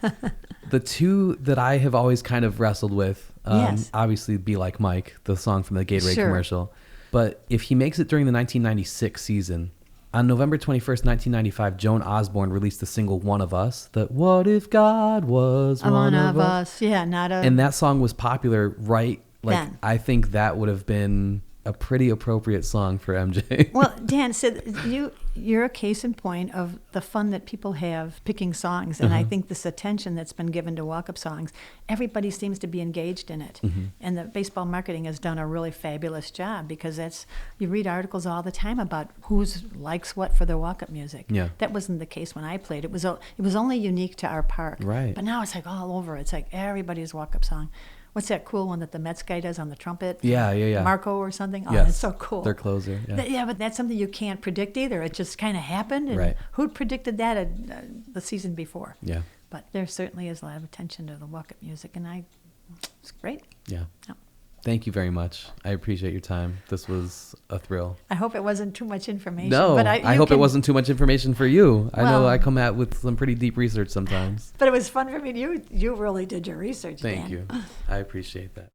The two that I have always kind of wrestled with, obviously Be Like Mike, the song from the Gatorade commercial. But if he makes it during the 1996 season, on November 21st, 1995, Joan Osborne released the single One of Us, that What If God Was One of Us? Yeah, And that song was popular then. I think that would have been a pretty appropriate song for MJ. Well, Dan, so you're a case in point of the fun that people have picking songs, and I think this attention that's been given to walk-up songs, everybody seems to be engaged in it, and the baseball marketing has done a really fabulous job because you read articles all the time about who likes what for their walk-up music. Yeah. That wasn't the case when I played. It was only unique to our park. Right. But now it's like all over. It's like everybody's walk-up song. What's that cool one that the Mets guy does on the trumpet? Yeah. Marco or something? Oh, yes. that's so cool. Their closer. Yeah. But that's something you can't predict either. It just kind of happened. And who'd predicted that the season before? Yeah. But there certainly is a lot of attention to the walk-up music, and it's great. Yeah. Thank you very much. I appreciate your time. This was a thrill. I hope it wasn't too much information. No, but I hope it wasn't too much information for you. I know I come at with some pretty deep research sometimes. But it was fun for me. You really did your research, Thank Dan. you. I appreciate that.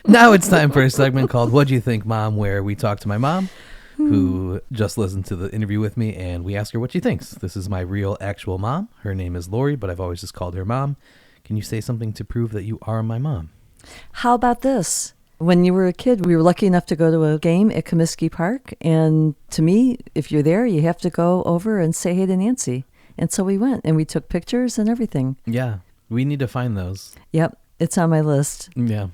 Now it's time for a segment called What'd You Think, Mom?, where we talk to my mom, who just listened to the interview with me, and we ask her what she thinks. This is my real, actual mom. Her name is Lori, but I've always just called her Mom. Can you say something to prove that you are my mom? How about this? When you were a kid, we were lucky enough to go to a game at Comiskey Park, and to me, if you're there, you have to go over and say hey to Nancy. And so we went, and we took pictures and everything. Yeah, we need to find those. Yep, it's on my list. Yeah.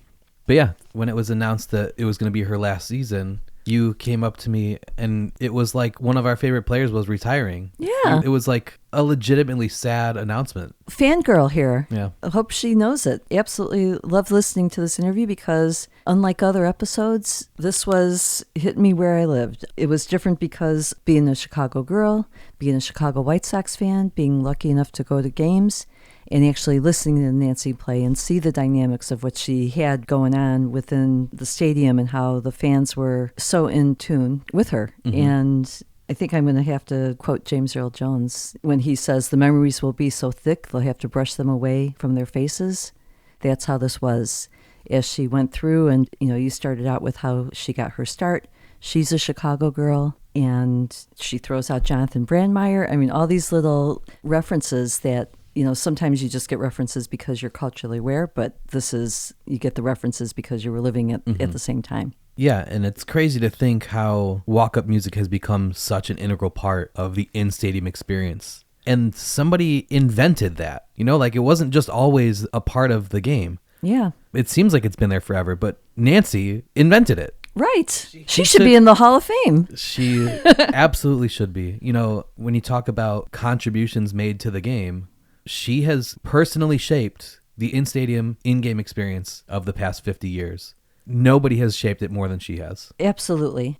But yeah, when it was announced that it was going to be her last season, you came up to me and it was like one of our favorite players was retiring. Yeah. It was like a legitimately sad announcement. Fangirl here. Yeah. I hope she knows it. Absolutely love listening to this interview because unlike other episodes, this was hit me where I lived. It was different because being a Chicago girl, being a Chicago White Sox fan, being lucky enough to go to games, and actually listening to Nancy play and see the dynamics of what she had going on within the stadium and how the fans were so in tune with her. Mm-hmm. And I think I'm going to have to quote James Earl Jones when he says, the memories will be so thick, they'll have to brush them away from their faces. That's how this was. As she went through and, you started out with how she got her start. She's a Chicago girl. And she throws out Jonathan Brandmeier. I mean, all these little references that, sometimes you just get references because you're culturally aware, but you get the references because you were living at the same time. Yeah, and it's crazy to think how walk-up music has become such an integral part of the in-stadium experience. And somebody invented that, it wasn't just always a part of the game. Yeah. It seems like it's been there forever, but Nancy invented it. Right. She should be in the Hall of Fame. She absolutely should be. When you talk about contributions made to the game, she has personally shaped the in-stadium, in-game experience of the past 50 years. Nobody has shaped it more than she has. Absolutely.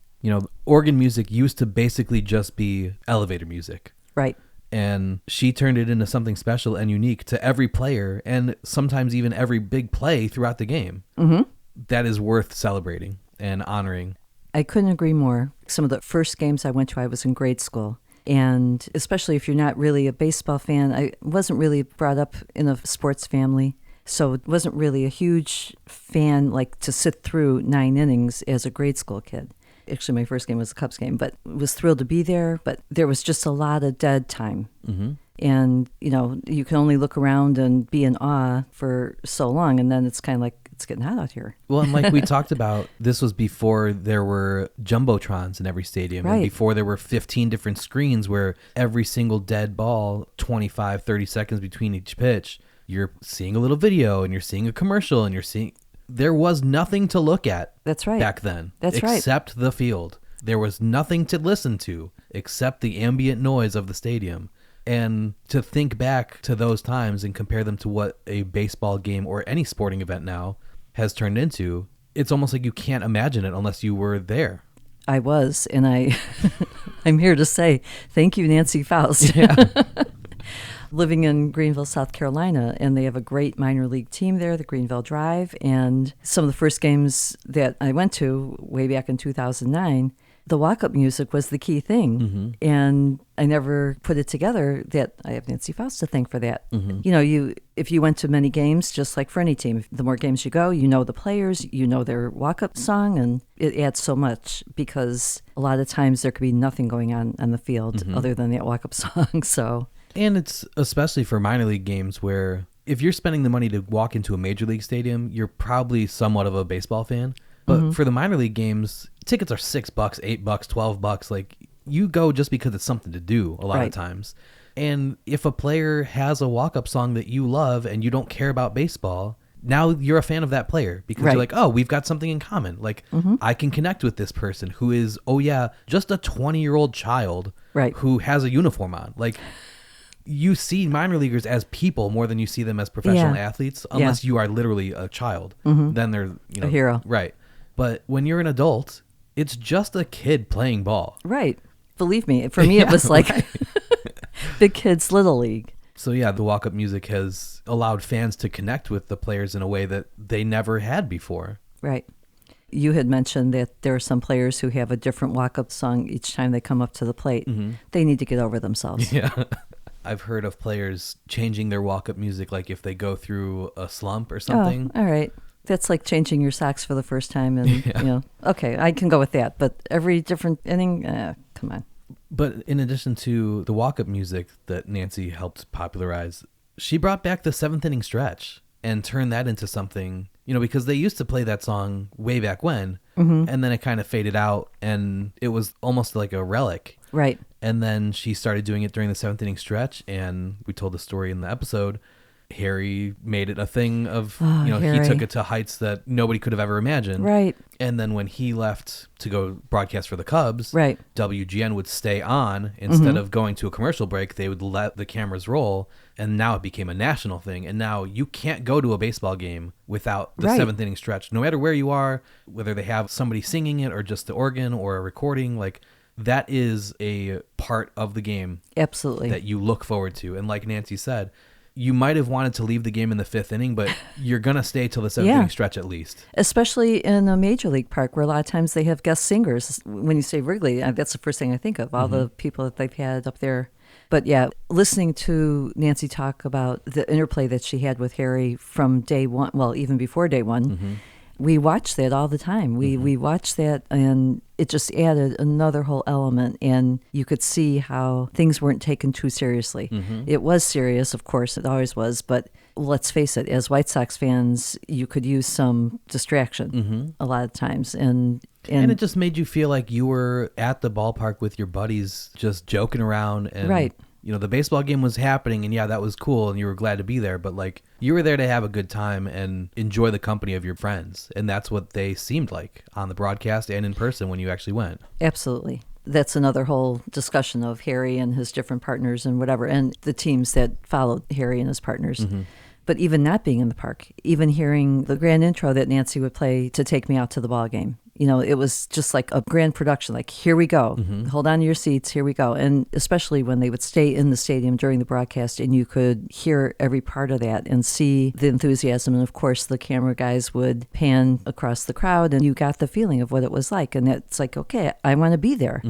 Organ music used to basically just be elevator music. Right. And she turned it into something special and unique to every player and sometimes even every big play throughout the game. Mm-hmm. That is worth celebrating and honoring. I couldn't agree more. Some of the first games I went to, I was in grade school. And especially if you're not really a baseball fan, I wasn't really brought up in a sports family. So it wasn't really a huge fan, like to sit through 9 innings as a grade school kid. Actually, my first game was a Cubs game, but was thrilled to be there. But there was just a lot of dead time. Mm-hmm. And, you can only look around and be in awe for so long. And then it's kind of like, it's getting hot out here. Well, and like we talked about, this was before there were jumbotrons in every stadium. Right. And before there were 15 different screens where every single dead ball, 25, 30 seconds between each pitch, you're seeing a little video and you're seeing a commercial and there was nothing to look at. That's right. Back then. That's right. Except the field. There was nothing to listen to except the ambient noise of the stadium. And to think back to those times and compare them to what a baseball game or any sporting event now has turned into, it's almost like you can't imagine it unless you were there. I was, and I'm here to say thank you, Nancy Faust. Yeah. Living in Greenville, South Carolina, and they have a great minor league team there, the Greenville Drive. And some of the first games that I went to way back in 2009, the walk-up music was the key thing. Mm-hmm. And I never put it together that I have Nancy Faust to thank for that. Mm-hmm. If you went to many games, just like for any team, the more games you go, the players, their walk-up song, and it adds so much because a lot of times there could be nothing going on the field other than that walk-up song. So, and it's especially for minor league games where if you're spending the money to walk into a major league stadium, you're probably somewhat of a baseball fan. But for the minor league games, tickets are $6, $8, $12. Like, you go just because it's something to do a lot of times. And if a player has a walk-up song that you love and you don't care about baseball, now you're a fan of that player because you're like, oh, we've got something in common. Like, I can connect with this person who is, just a 20-year-old child who has a uniform on. Like, you see minor leaguers as people more than you see them as professional athletes, unless you are literally a child. Then they're a hero. Right. But when you're an adult, it's just a kid playing ball. Right. Believe me, for me, it was like Big Kids Little League. So yeah, the walk-up music has allowed fans to connect with the players in a way that they never had before. Right. You had mentioned that there are some players who have a different walk-up song each time they come up to the plate. Mm-hmm. They need to get over themselves. Yeah. I've heard of players changing their walk-up music, like if they go through a slump or something. Oh, all right. That's like changing your socks for the first time. And, okay, I can go with that. But every different inning, come on. But in addition to the walk-up music that Nancy helped popularize, she brought back the seventh inning stretch and turned that into something, because they used to play that song way back when, and then it kind of faded out, and it was almost like a relic. Right. And then she started doing it during the seventh inning stretch, and we told the story in the episode. Harry made it a thing of, Harry. He took it to heights that nobody could have ever imagined. Right. And then when he left to go broadcast for the Cubs, right. WGN would stay on. Instead of going to a commercial break, they would let the cameras roll. And now it became a national thing. And now you can't go to a baseball game without the seventh inning stretch. No matter where you are, whether they have somebody singing it or just the organ or a recording, like that is a part of the game. Absolutely. That you look forward to. And like Nancy said, you might have wanted to leave the game in the fifth inning, but you're going to stay till the seventh inning stretch at least. Especially in a major league park where a lot of times they have guest singers. When you say Wrigley, that's the first thing I think of, all the people that they've had up there. But yeah, listening to Nancy talk about the interplay that she had with Harry from day one, well, even before day one, we watched that all the time. We watched that, and it just added another whole element, and you could see how things weren't taken too seriously. It was serious, of course, it always was, but let's face it, as White Sox fans, you could use some distraction a lot of times. And it just made you feel like you were at the ballpark with your buddies just joking around. And, right. The baseball game was happening, and yeah, that was cool, and you were glad to be there, but like you were there to have a good time and enjoy the company of your friends. And that's what they seemed like on the broadcast and in person when you actually went. Absolutely. That's another whole discussion of Harry and his different partners and whatever, and the teams that followed Harry and his partners. But even not being in the park, even hearing the grand intro that Nancy would play to take me out to the ball game, it was just like a grand production, like, here we go. Hold on to your seats, here we go. And especially when they would stay in the stadium during the broadcast and you could hear every part of that and see the enthusiasm. And of course, the camera guys would pan across the crowd and you got the feeling of what it was like. And it's like, okay, I want to be there.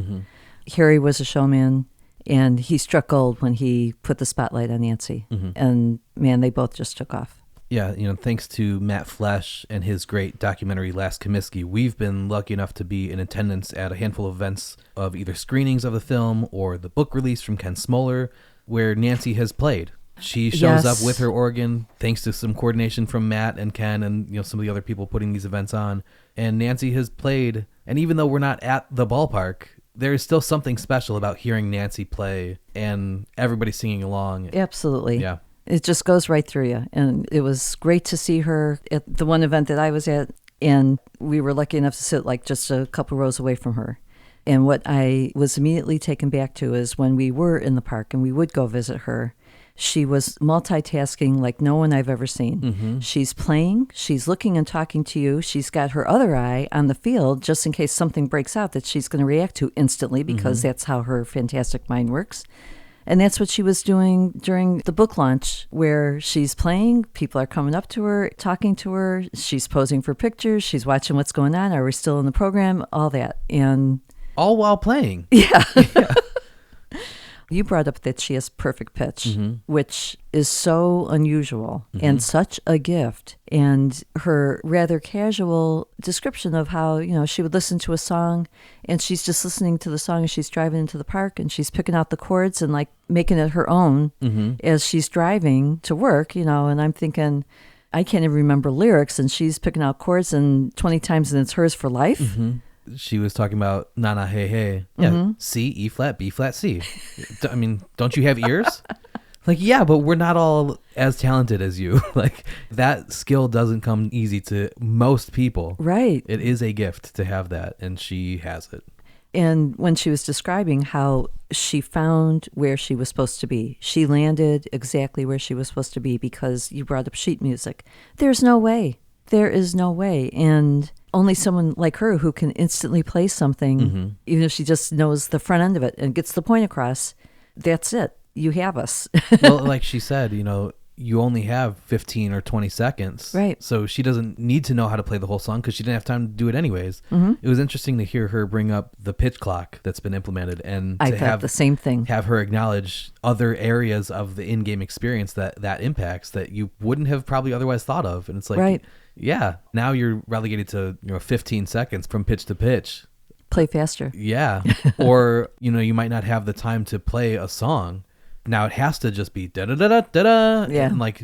Harry was a showman. And he struck gold when he put the spotlight on Nancy. And man, they both just took off. Yeah, thanks to Matt Flesh and his great documentary Last Comiskey, we've been lucky enough to be in attendance at a handful of events of either screenings of the film or the book release from Ken Smoller, where Nancy has played. She shows up with her organ, thanks to some coordination from Matt and Ken and some of the other people putting these events on. And Nancy has played, and even though we're not at the ballpark, there is still something special about hearing Nancy play and everybody singing along. Absolutely. Yeah. It just goes right through you. And it was great to see her at the one event that I was at. And we were lucky enough to sit like just a couple rows away from her. And what I was immediately taken back to is when we were in the park and we would go visit her, she was multitasking like no one I've ever seen. She's playing, she's looking and talking to you. She's got her other eye on the field just in case something breaks out that she's going to react to instantly because that's how her fantastic mind works. And that's what she was doing during the book launch where she's playing, people are coming up to her, talking to her, she's posing for pictures, she's watching what's going on, are we still in the program, all that. And all while playing. Yeah. You brought up that she has perfect pitch, which is so unusual and such a gift. And her rather casual description of how, she would listen to a song and she's just listening to the song as she's driving into the park and she's picking out the chords and like making it her own as she's driving to work, and I'm thinking, I can't even remember lyrics and she's picking out chords and 20 times and it's hers for life. She was talking about na na hey hey. Yeah, C, E flat, B flat, C. I mean, don't you have ears? Like, yeah, but we're not all as talented as you. Like, that skill doesn't come easy to most people. Right. It is a gift to have that, and she has it. And when she was describing how she found where she was supposed to be, she landed exactly where she was supposed to be because you brought up sheet music. There's no way. There is no way. And only someone like her who can instantly play something, Mm-hmm. even if she just knows the front end of it and gets the point across. That's it. You have us. Well, like she said, you only have 15 or 20 seconds. Right. So she doesn't need to know how to play the whole song because she didn't have time to do it anyways. Mm-hmm. It was interesting to hear her bring up the pitch clock that's been implemented and I to thought the same thing. have her acknowledge other areas of the in-game experience that impacts that you wouldn't have probably otherwise thought of. And it's like, Right. yeah, now you're relegated to 15 seconds from pitch to pitch. Play faster. Yeah. Or, you might not have the time to play a song. Now it has to just be da-da-da-da-da-da. Yeah. And like,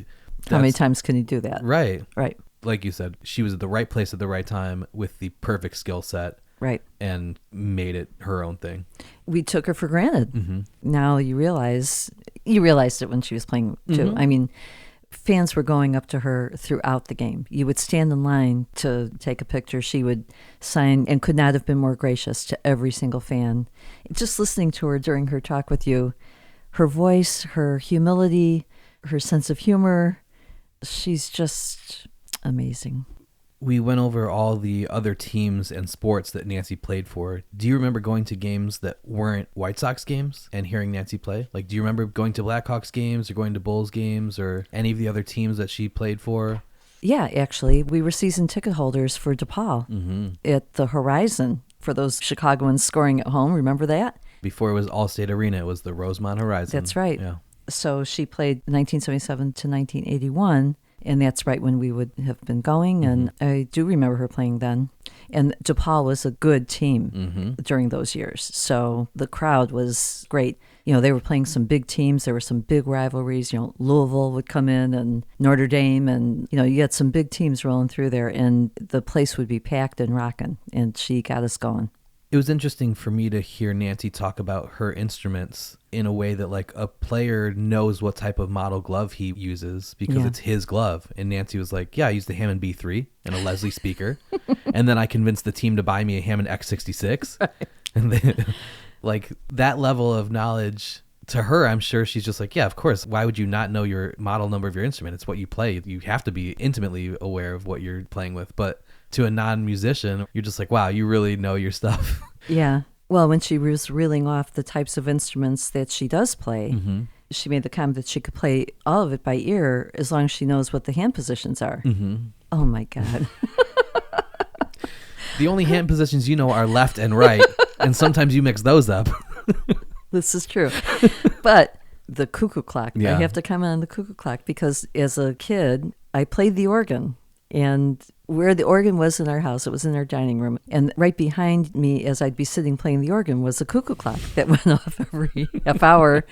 How many that's- times can you do that? Right. Right. Like you said, she was at the right place at the right time with the perfect skill set Right. and made it her own thing. We took her for granted. Mm-hmm. Now you realized it when she was playing too. Mhm. I mean, fans were going up to her throughout the game. You would stand in line to take a picture. She would sign and could not have been more gracious to every single fan. Just listening to her during her talk with you, her voice, her humility, her sense of humor, she's just amazing. We went over all the other teams and sports that Nancy played for. Do you remember going to games that weren't White Sox games and hearing Nancy play? Like, do you remember going to Blackhawks games or going to Bulls games or any of the other teams that she played for? Yeah, actually, we were season ticket holders for DePaul at the Horizon for those Chicagoans scoring at home. Remember that? Before it was Allstate Arena, it was the Rosemont Horizon. That's right. Yeah. So she played 1977 to 1981, and that's right when we would have been going. And I do remember her playing then. And DePaul was a good team during those years. So the crowd was great. They were playing some big teams. There were some big rivalries. Louisville would come in and Notre Dame. And, you had some big teams rolling through there. And the place would be packed and rocking. And she got us going. It was interesting for me to hear Nancy talk about her instruments in a way that like a player knows what type of model glove he uses because it's his glove. And Nancy was like, yeah, I used the Hammond B3 and a Leslie speaker. And then I convinced the team to buy me a Hammond X66. Right. And then, like that level of knowledge to her, I'm sure she's just like, yeah, of course. Why would you not know your model number of your instrument? It's what you play. You have to be intimately aware of what you're playing with. But to a non-musician, you're just like, wow, you really know your stuff. Yeah. Well, when she was reeling off the types of instruments that she does play, she made the comment that she could play all of it by ear as long as she knows what the hand positions are. Oh, my God. The only hand positions you know are left and right, and sometimes you mix those up. This is true. But the cuckoo clock, Yeah. I have to comment on the cuckoo clock because as a kid, I played the organ. And where the organ was in our house, it was in our dining room. And right behind me, as I'd be sitting playing the organ, was a cuckoo clock that went off every half hour.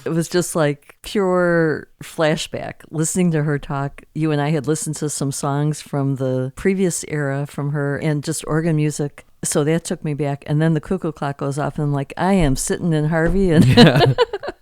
It was just like pure flashback. Listening to her talk, you and I had listened to some songs from the previous era from her and just organ music. So that took me back. And then the cuckoo clock goes off and I'm like, I am sitting in Harvey and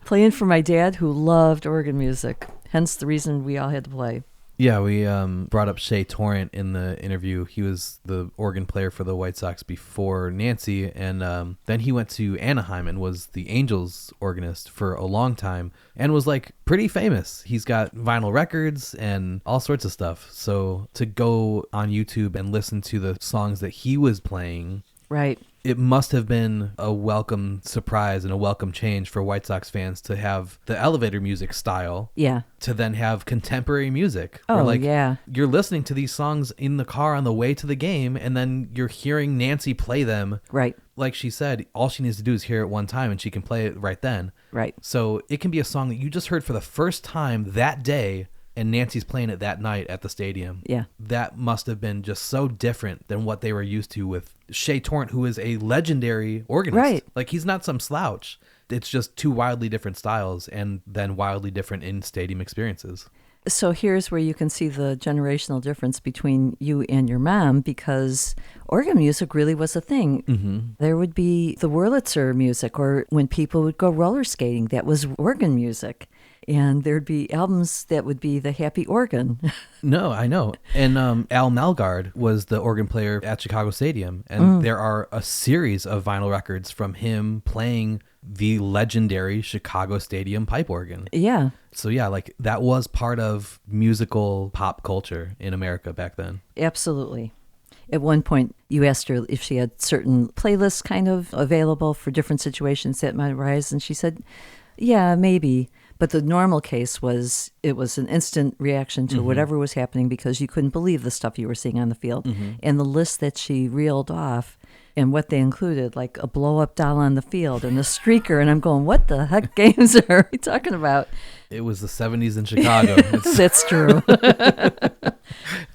playing for my dad who loved organ music. Hence the reason we all had to play. Yeah, we brought up Shea Torrent in the interview. He was the organ player for the White Sox before Nancy, and then he went to Anaheim and was the Angels organist for a long time and was like pretty famous. He's got vinyl records and all sorts of stuff. So to go on YouTube and listen to the songs that he was playing, right, it must have been a welcome surprise and a welcome change for White Sox fans to have the elevator music style. Yeah. To then have contemporary music. Oh, where like, yeah. You're listening to these songs in the car on the way to the game, and then you're hearing Nancy play them. Right. Like she said, all she needs to do is hear it one time, and she can play it right then. Right. So it can be a song that you just heard for the first time that day, and Nancy's playing it that night at the stadium. Yeah. That must have been just so different than what they were used to with Shea Torrent, who is a legendary organist. Right. Like, he's not some slouch. It's just two wildly different styles and then wildly different in-stadium experiences. So here's where you can see the generational difference between you and your mom, because organ music really was a thing. Mm-hmm. There would be the Wurlitzer music, or when people would go roller skating, that was organ music. And there'd be albums that would be the happy organ. No, I know. And Al Melgard was the organ player at Chicago Stadium. And there are a series of vinyl records from him playing the legendary Chicago Stadium pipe organ. Yeah. So yeah, like that was part of musical pop culture in America back then. Absolutely. At one point, you asked her if she had certain playlists kind of available for different situations that might arise, and she said, yeah, maybe. But the normal case was it was an instant reaction to whatever was happening because you couldn't believe the stuff you were seeing on the field. And the list that she reeled off and what they included, like a blow-up doll on the field and a streaker, and I'm going, what the heck games are we talking about? It was the 70s in Chicago. That's true.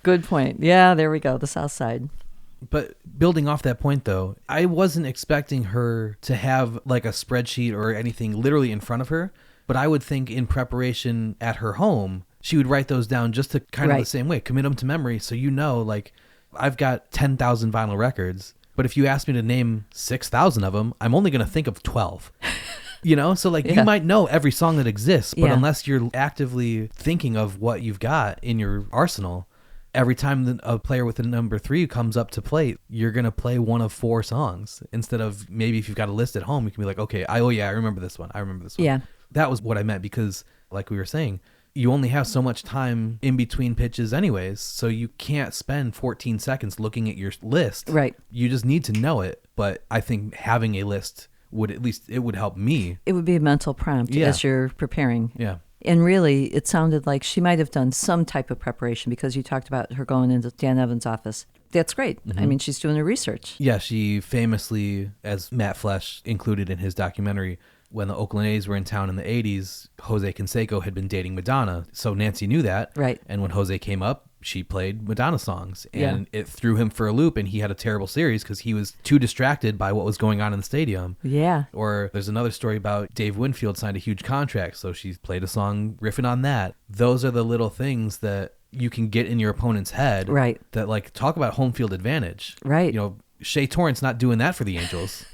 Good point. Yeah, there we go, the South Side. But building off that point, though, I wasn't expecting her to have like a spreadsheet or anything literally in front of her. But I would think in preparation at her home, she would write those down just to kind of the same way, commit them to memory. So, like I've got 10,000 vinyl records, but if you ask me to name 6,000 of them, I'm only going to think of 12. So like you might know every song that exists, but unless you're actively thinking of what you've got in your arsenal, every time a player with a number 3 comes up to play, you're going to play one of 4 songs instead of maybe if you've got a list at home, you can be like, okay, I remember this one. I remember this one. Yeah. That was what I meant because like we were saying, you only have so much time in between pitches anyways, so you can't spend 14 seconds looking at your list. Right. You just need to know it. But I think having a list would it would help me. It would be a mental prompt as you're preparing. Yeah. And really, it sounded like she might have done some type of preparation because you talked about her going into Dan Evans' office. That's great. I mean, she's doing her research. Yeah, she famously, as Matt Flesh included in his documentary, when the Oakland A's were in town in the 80s, Jose Canseco had been dating Madonna. So Nancy knew that. Right. And when Jose came up, she played Madonna songs. And it threw him for a loop, and he had a terrible series because he was too distracted by what was going on in the stadium. Yeah. Or there's another story about Dave Winfield signed a huge contract, so she played a song riffing on that. Those are the little things that you can get in your opponent's head. Right. That, like, talk about home field advantage. Right. Shea Torrance not doing that for the Angels.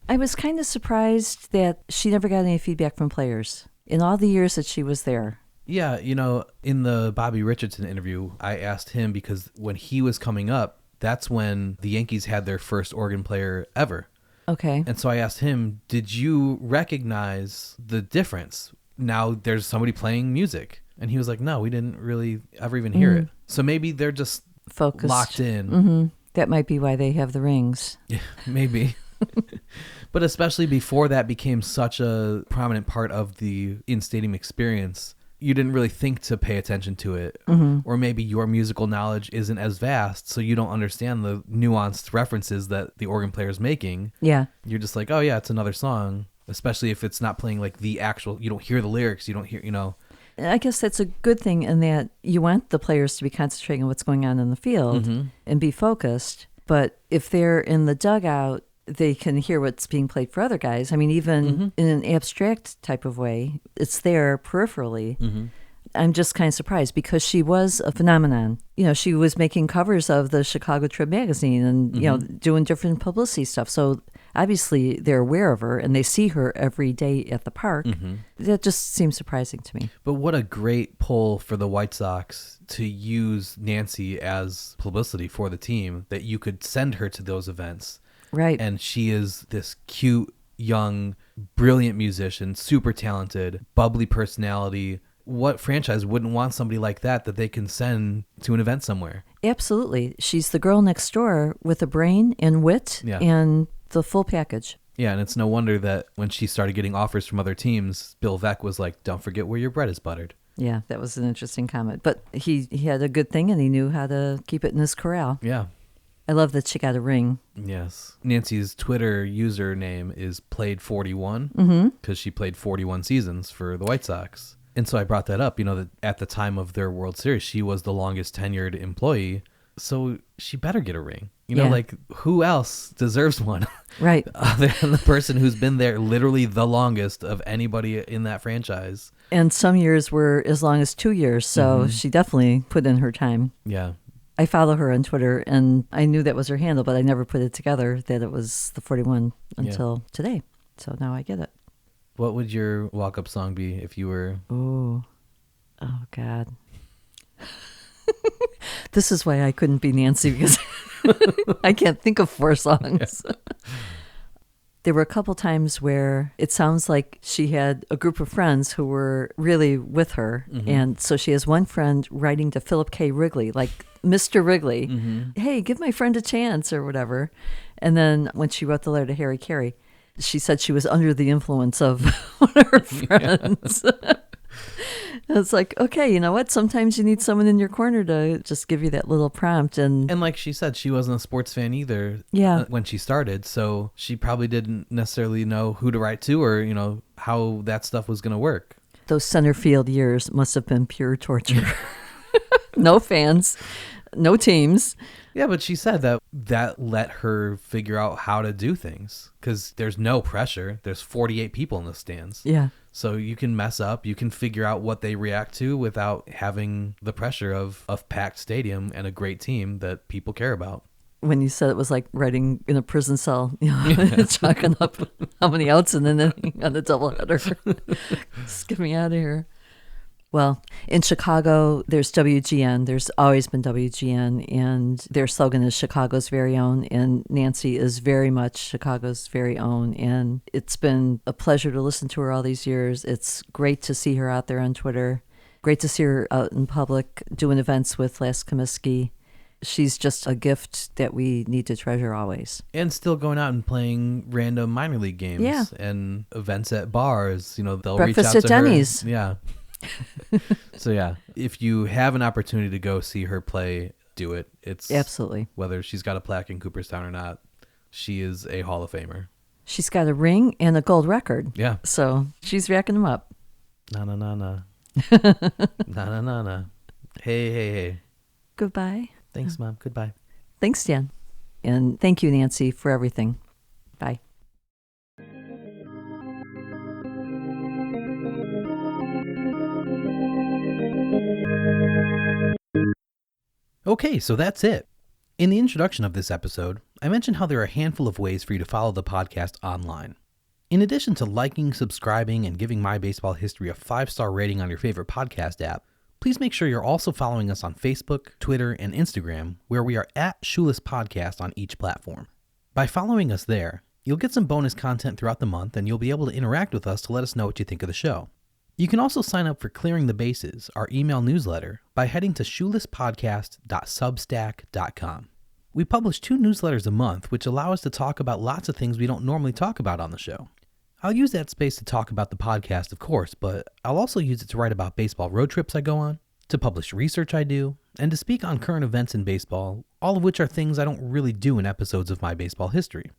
I was kind of surprised that she never got any feedback from players in all the years that she was there. Yeah, in the Bobby Richardson interview, I asked him because when he was coming up, that's when the Yankees had their first organ player ever. Okay. And so I asked him, did you recognize the difference? Now there's somebody playing music. And he was like, no, we didn't really ever even hear it. So maybe they're just focused, locked in. Mm-hmm. That might be why they have the rings. Yeah, maybe. But especially before that became such a prominent part of the in-stadium experience, you didn't really think to pay attention to it. Or maybe your musical knowledge isn't as vast, so you don't understand the nuanced references that the organ player is making. Yeah. You're just like, oh yeah, it's another song, especially if it's not playing like the actual, you don't hear the lyrics, you don't hear, I guess that's a good thing in that you want the players to be concentrating on what's going on in the field and be focused. But if they're in the dugout, they can hear what's being played for other guys. I mean, even in an abstract type of way, it's there peripherally. I'm just kind of surprised because she was a phenomenon. She was making covers of the Chicago Trib magazine and, doing different publicity stuff. So obviously they're aware of her and they see her every day at the park. That just seems surprising to me. But what a great pull for the White Sox to use Nancy as publicity for the team, that you could send her to those events. Right. And she is this cute, young, brilliant musician, super talented, bubbly personality. What franchise wouldn't want somebody like that they can send to an event somewhere? Absolutely. She's the girl next door with a brain and wit and the full package. Yeah, and it's no wonder that when she started getting offers from other teams, Bill Veeck was like, don't forget where your bread is buttered. Yeah, that was an interesting comment. But he had a good thing and he knew how to keep it in his corral. Yeah. I love that she got a ring. Yes. Nancy's Twitter username is played41 because she played 41 seasons for the White Sox. And so I brought that up, that at the time of their World Series, she was the longest tenured employee. So she better get a ring. Like who else deserves one? Right. Other than the person who's been there literally the longest of anybody in that franchise. And some years were as long as 2 years. So she definitely put in her time. Yeah. I follow her on Twitter, and I knew that was her handle, but I never put it together that it was the 41 until today. So now I get it. What would your walk-up song be if you were... Oh, God. This is why I couldn't be Nancy, because I can't think of 4 songs. There were a couple times where it sounds like she had a group of friends who were really with her. And so she has one friend writing to Philip K. Wrigley, like Mr. Wrigley, hey, give my friend a chance or whatever. And then when she wrote the letter to Harry Carey, she said she was under the influence of one of her friends. It's like, okay, you know what? Sometimes you need someone in your corner to just give you that little prompt. And like she said, she wasn't a sports fan either when she started. So she probably didn't necessarily know who to write to or, how that stuff was going to work. Those center field years must have been pure torture. No fans, no teams. Yeah, but she said that let her figure out how to do things because there's no pressure. There's 48 people in the stands. Yeah. So you can mess up. You can figure out what they react to without having the pressure of a packed stadium and a great team that people care about. When you said it was like writing in a prison cell, chalking up how many outs and then on the doubleheader. Just get me out of here. Well, in Chicago, there's WGN. There's always been WGN, and their slogan is Chicago's very own, and Nancy is very much Chicago's very own, and it's been a pleasure to listen to her all these years. It's great to see her out there on Twitter. Great to see her out in public doing events with Les Comiskey. She's just a gift that we need to treasure always. And still going out and playing random minor league games and events at bars. They'll Breakfast reach out at to Denny's. her. Yeah. So yeah, if you have an opportunity to go see her play, do it. It's absolutely, whether she's got a plaque in Cooperstown or not, she is a Hall of Famer. She's got a ring and a gold record. Yeah. So she's racking them up. Na na na na. Na na na na. Hey. Goodbye. Thanks, Mom. Goodbye. Thanks, Dan. And thank you, Nancy, for everything. Bye. Okay, so that's it. In the introduction of this episode, I mentioned how there are a handful of ways for you to follow the podcast online. In addition to liking, subscribing, and giving My Baseball History a 5-star rating on your favorite podcast app, please make sure you're also following us on Facebook, Twitter, and Instagram, where we are at Shoeless Podcast on each platform. By following us there, you'll get some bonus content throughout the month, and you'll be able to interact with us to let us know what you think of the show. You can also sign up for Clearing the Bases, our email newsletter, by heading to shoelesspodcast.substack.com. We publish 2 newsletters a month, which allow us to talk about lots of things we don't normally talk about on the show. I'll use that space to talk about the podcast, of course, but I'll also use it to write about baseball road trips I go on, to publish research I do, and to speak on current events in baseball, all of which are things I don't really do in episodes of My Baseball History.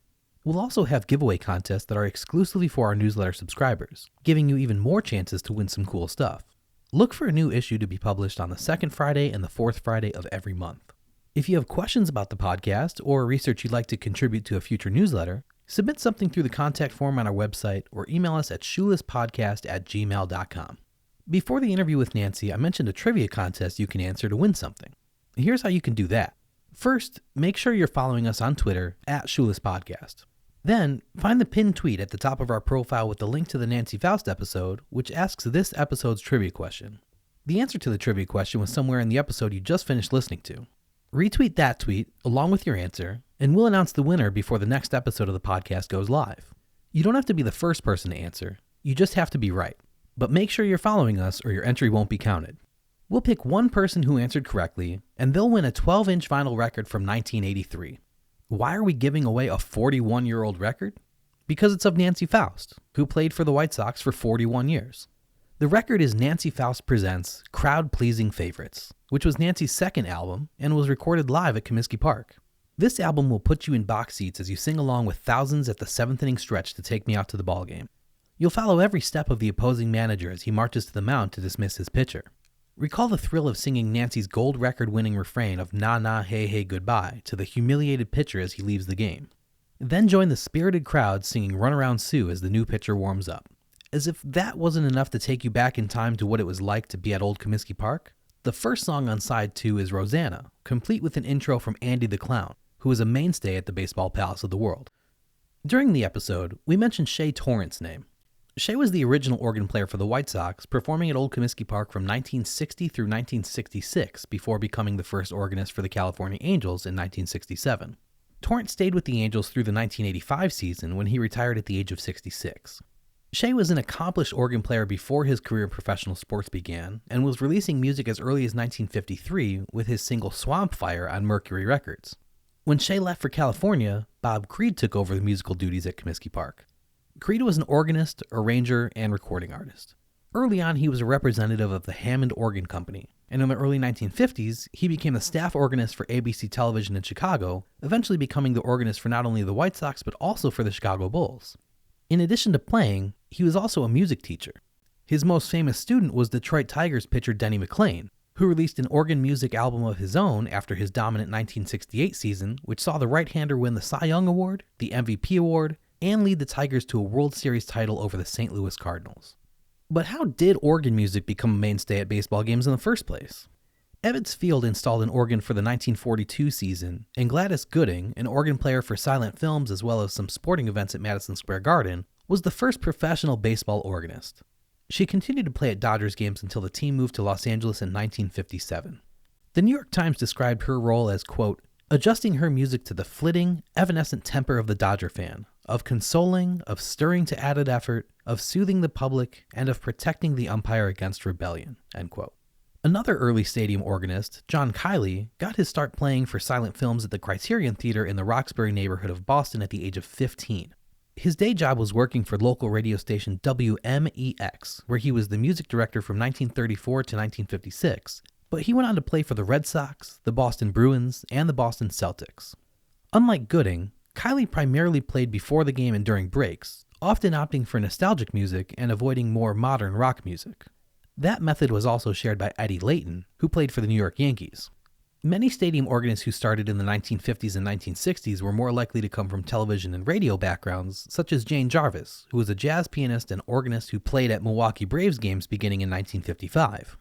We'll also have giveaway contests that are exclusively for our newsletter subscribers, giving you even more chances to win some cool stuff. Look for a new issue to be published on the 2nd Friday and the 4th Friday of every month. If you have questions about the podcast or research you'd like to contribute to a future newsletter, submit something through the contact form on our website or email us at shoelesspodcast@gmail.com. Before the interview with Nancy, I mentioned a trivia contest you can answer to win something. Here's how you can do that. First, make sure you're following us on Twitter at @ShoelessPodcast. Then, find the pinned tweet at the top of our profile with the link to the Nancy Faust episode, which asks this episode's trivia question. The answer to the trivia question was somewhere in the episode you just finished listening to. Retweet that tweet along with your answer, and we'll announce the winner before the next episode of the podcast goes live. You don't have to be the first person to answer, you just have to be right. But make sure you're following us or your entry won't be counted. We'll pick one person who answered correctly, and they'll win a 12-inch vinyl record from 1983. Why are we giving away a 41-year-old record? Because it's of Nancy Faust, who played for the White Sox for 41 years. The record is Nancy Faust Presents Crowd Pleasing Favorites, which was Nancy's second album and was recorded live at Comiskey Park. This album will put you in box seats as you sing along with thousands at the 7th inning stretch to take me out to the ballgame. You'll follow every step of the opposing manager as he marches to the mound to dismiss his pitcher. Recall the thrill of singing Nancy's gold record-winning refrain of "Na na hey hey goodbye" to the humiliated pitcher as he leaves the game. Then join the spirited crowd singing "Run Around Sue" as the new pitcher warms up. As if that wasn't enough to take you back in time to what it was like to be at Old Comiskey Park, the first song on side 2 is Rosanna, complete with an intro from Andy the Clown, who is a mainstay at the Baseball Palace of the World. During the episode, we mentioned Shea Torrance's name. Shea was the original organ player for the White Sox, performing at Old Comiskey Park from 1960 through 1966 before becoming the first organist for the California Angels in 1967. Torrance stayed with the Angels through the 1985 season when he retired at the age of 66. Shea was an accomplished organ player before his career in professional sports began and was releasing music as early as 1953 with his single Swamp Fire on Mercury Records. When Shea left for California, Bob Creed took over the musical duties at Comiskey Park. Creed was an organist, arranger, and recording artist. Early on, he was a representative of the Hammond Organ Company, and in the early 1950s, he became the staff organist for ABC Television in Chicago, eventually becoming the organist for not only the White Sox but also for the Chicago Bulls. In addition to playing, he was also a music teacher. His most famous student was Detroit Tigers pitcher Denny McLain, who released an organ music album of his own after his dominant 1968 season, which saw the right-hander win the Cy Young Award, the MVP Award, and lead the Tigers to a World Series title over the St. Louis Cardinals. But how did organ music become a mainstay at baseball games in the first place? Ebbets Field installed an organ for the 1942 season, and Gladys Gooding, an organ player for silent films as well as some sporting events at Madison Square Garden, was the first professional baseball organist. She continued to play at Dodgers games until the team moved to Los Angeles in 1957. The New York Times described her role as, quote, adjusting her music to the flitting, evanescent temper of the Dodger fan, of consoling, of stirring to added effort, of soothing the public, and of protecting the umpire against rebellion, end quote. Another early stadium organist, John Kiley, got his start playing for silent films at the Criterion Theater in the Roxbury neighborhood of Boston at the age of 15. His day job was working for local radio station WMEX, where he was the music director from 1934 to 1956, but he went on to play for the Red Sox, the Boston Bruins, and the Boston Celtics. Unlike Gooding, Kiley primarily played before the game and during breaks, often opting for nostalgic music and avoiding more modern rock music. That method was also shared by Eddie Layton, who played for the New York Yankees. Many stadium organists who started in the 1950s and 1960s were more likely to come from television and radio backgrounds, such as Jane Jarvis, who was a jazz pianist and organist who played at Milwaukee Braves games beginning in 1955.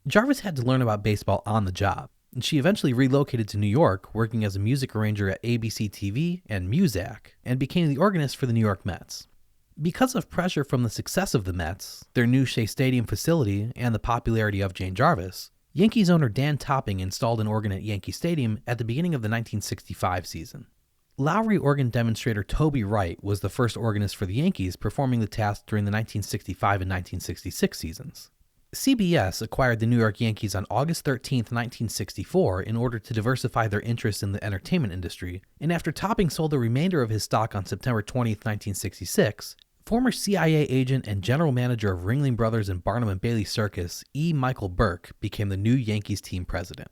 Jarvis had to learn about baseball on the job, and she eventually relocated to New York, working as a music arranger at ABC TV and Muzak, and became the organist for the New York Mets. Because of pressure from the success of the Mets, their new Shea Stadium facility, and the popularity of Jane Jarvis, Yankees owner Dan Topping installed an organ at Yankee Stadium at the beginning of the 1965 season. Lowry organ demonstrator Toby Wright was the first organist for the Yankees performing the task during the 1965 and 1966 seasons. CBS acquired the New York Yankees on August 13, 1964 in order to diversify their interests in the entertainment industry, and after Topping sold the remainder of his stock on September 20, 1966, former CIA agent and general manager of Ringling Brothers and Barnum and Bailey Circus, E. Michael Burke, became the new Yankees team president.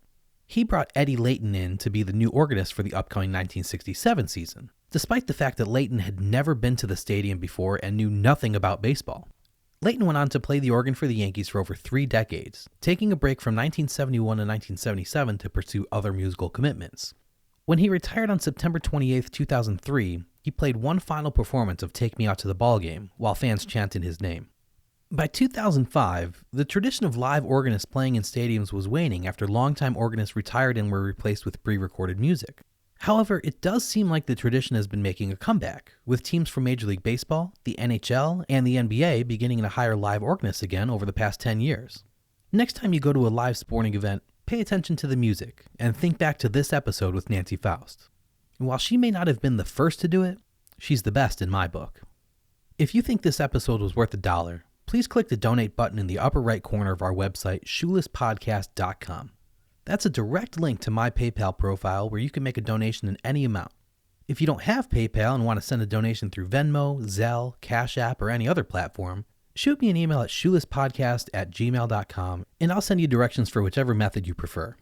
He brought Eddie Layton in to be the new organist for the upcoming 1967 season, despite the fact that Layton had never been to the stadium before and knew nothing about baseball. Layton went on to play the organ for the Yankees for over 3 decades, taking a break from 1971 to 1977 to pursue other musical commitments. When he retired on September 28, 2003, he played one final performance of Take Me Out to the Ballgame while fans chanted his name. By 2005, the tradition of live organists playing in stadiums was waning after longtime organists retired and were replaced with pre-recorded music. However, it does seem like the tradition has been making a comeback, with teams from Major League Baseball, the NHL, and the NBA beginning to hire live organists again over the past 10 years. Next time you go to a live sporting event, pay attention to the music, and think back to this episode with Nancy Faust. And while she may not have been the first to do it, she's the best in my book. If you think this episode was worth $1, please click the donate button in the upper right corner of our website, shoelesspodcast.com. That's a direct link to my PayPal profile where you can make a donation in any amount. If you don't have PayPal and want to send a donation through Venmo, Zelle, Cash App, or any other platform, shoot me an email at shoelesspodcast@gmail.com and I'll send you directions for whichever method you prefer.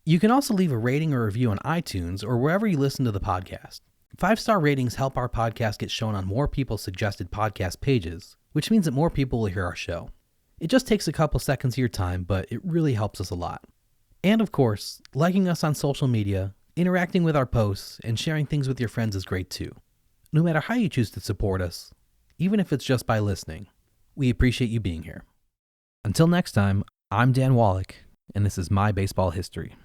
You can also leave a rating or review on iTunes or wherever you listen to the podcast. 5-star ratings help our podcast get shown on more people's suggested podcast pages, which means that more people will hear our show. It just takes a couple seconds of your time, but it really helps us a lot. And of course, liking us on social media, interacting with our posts, and sharing things with your friends is great too. No matter how you choose to support us, even if it's just by listening, we appreciate you being here. Until next time, I'm Dan Wallach, and this is My Baseball History.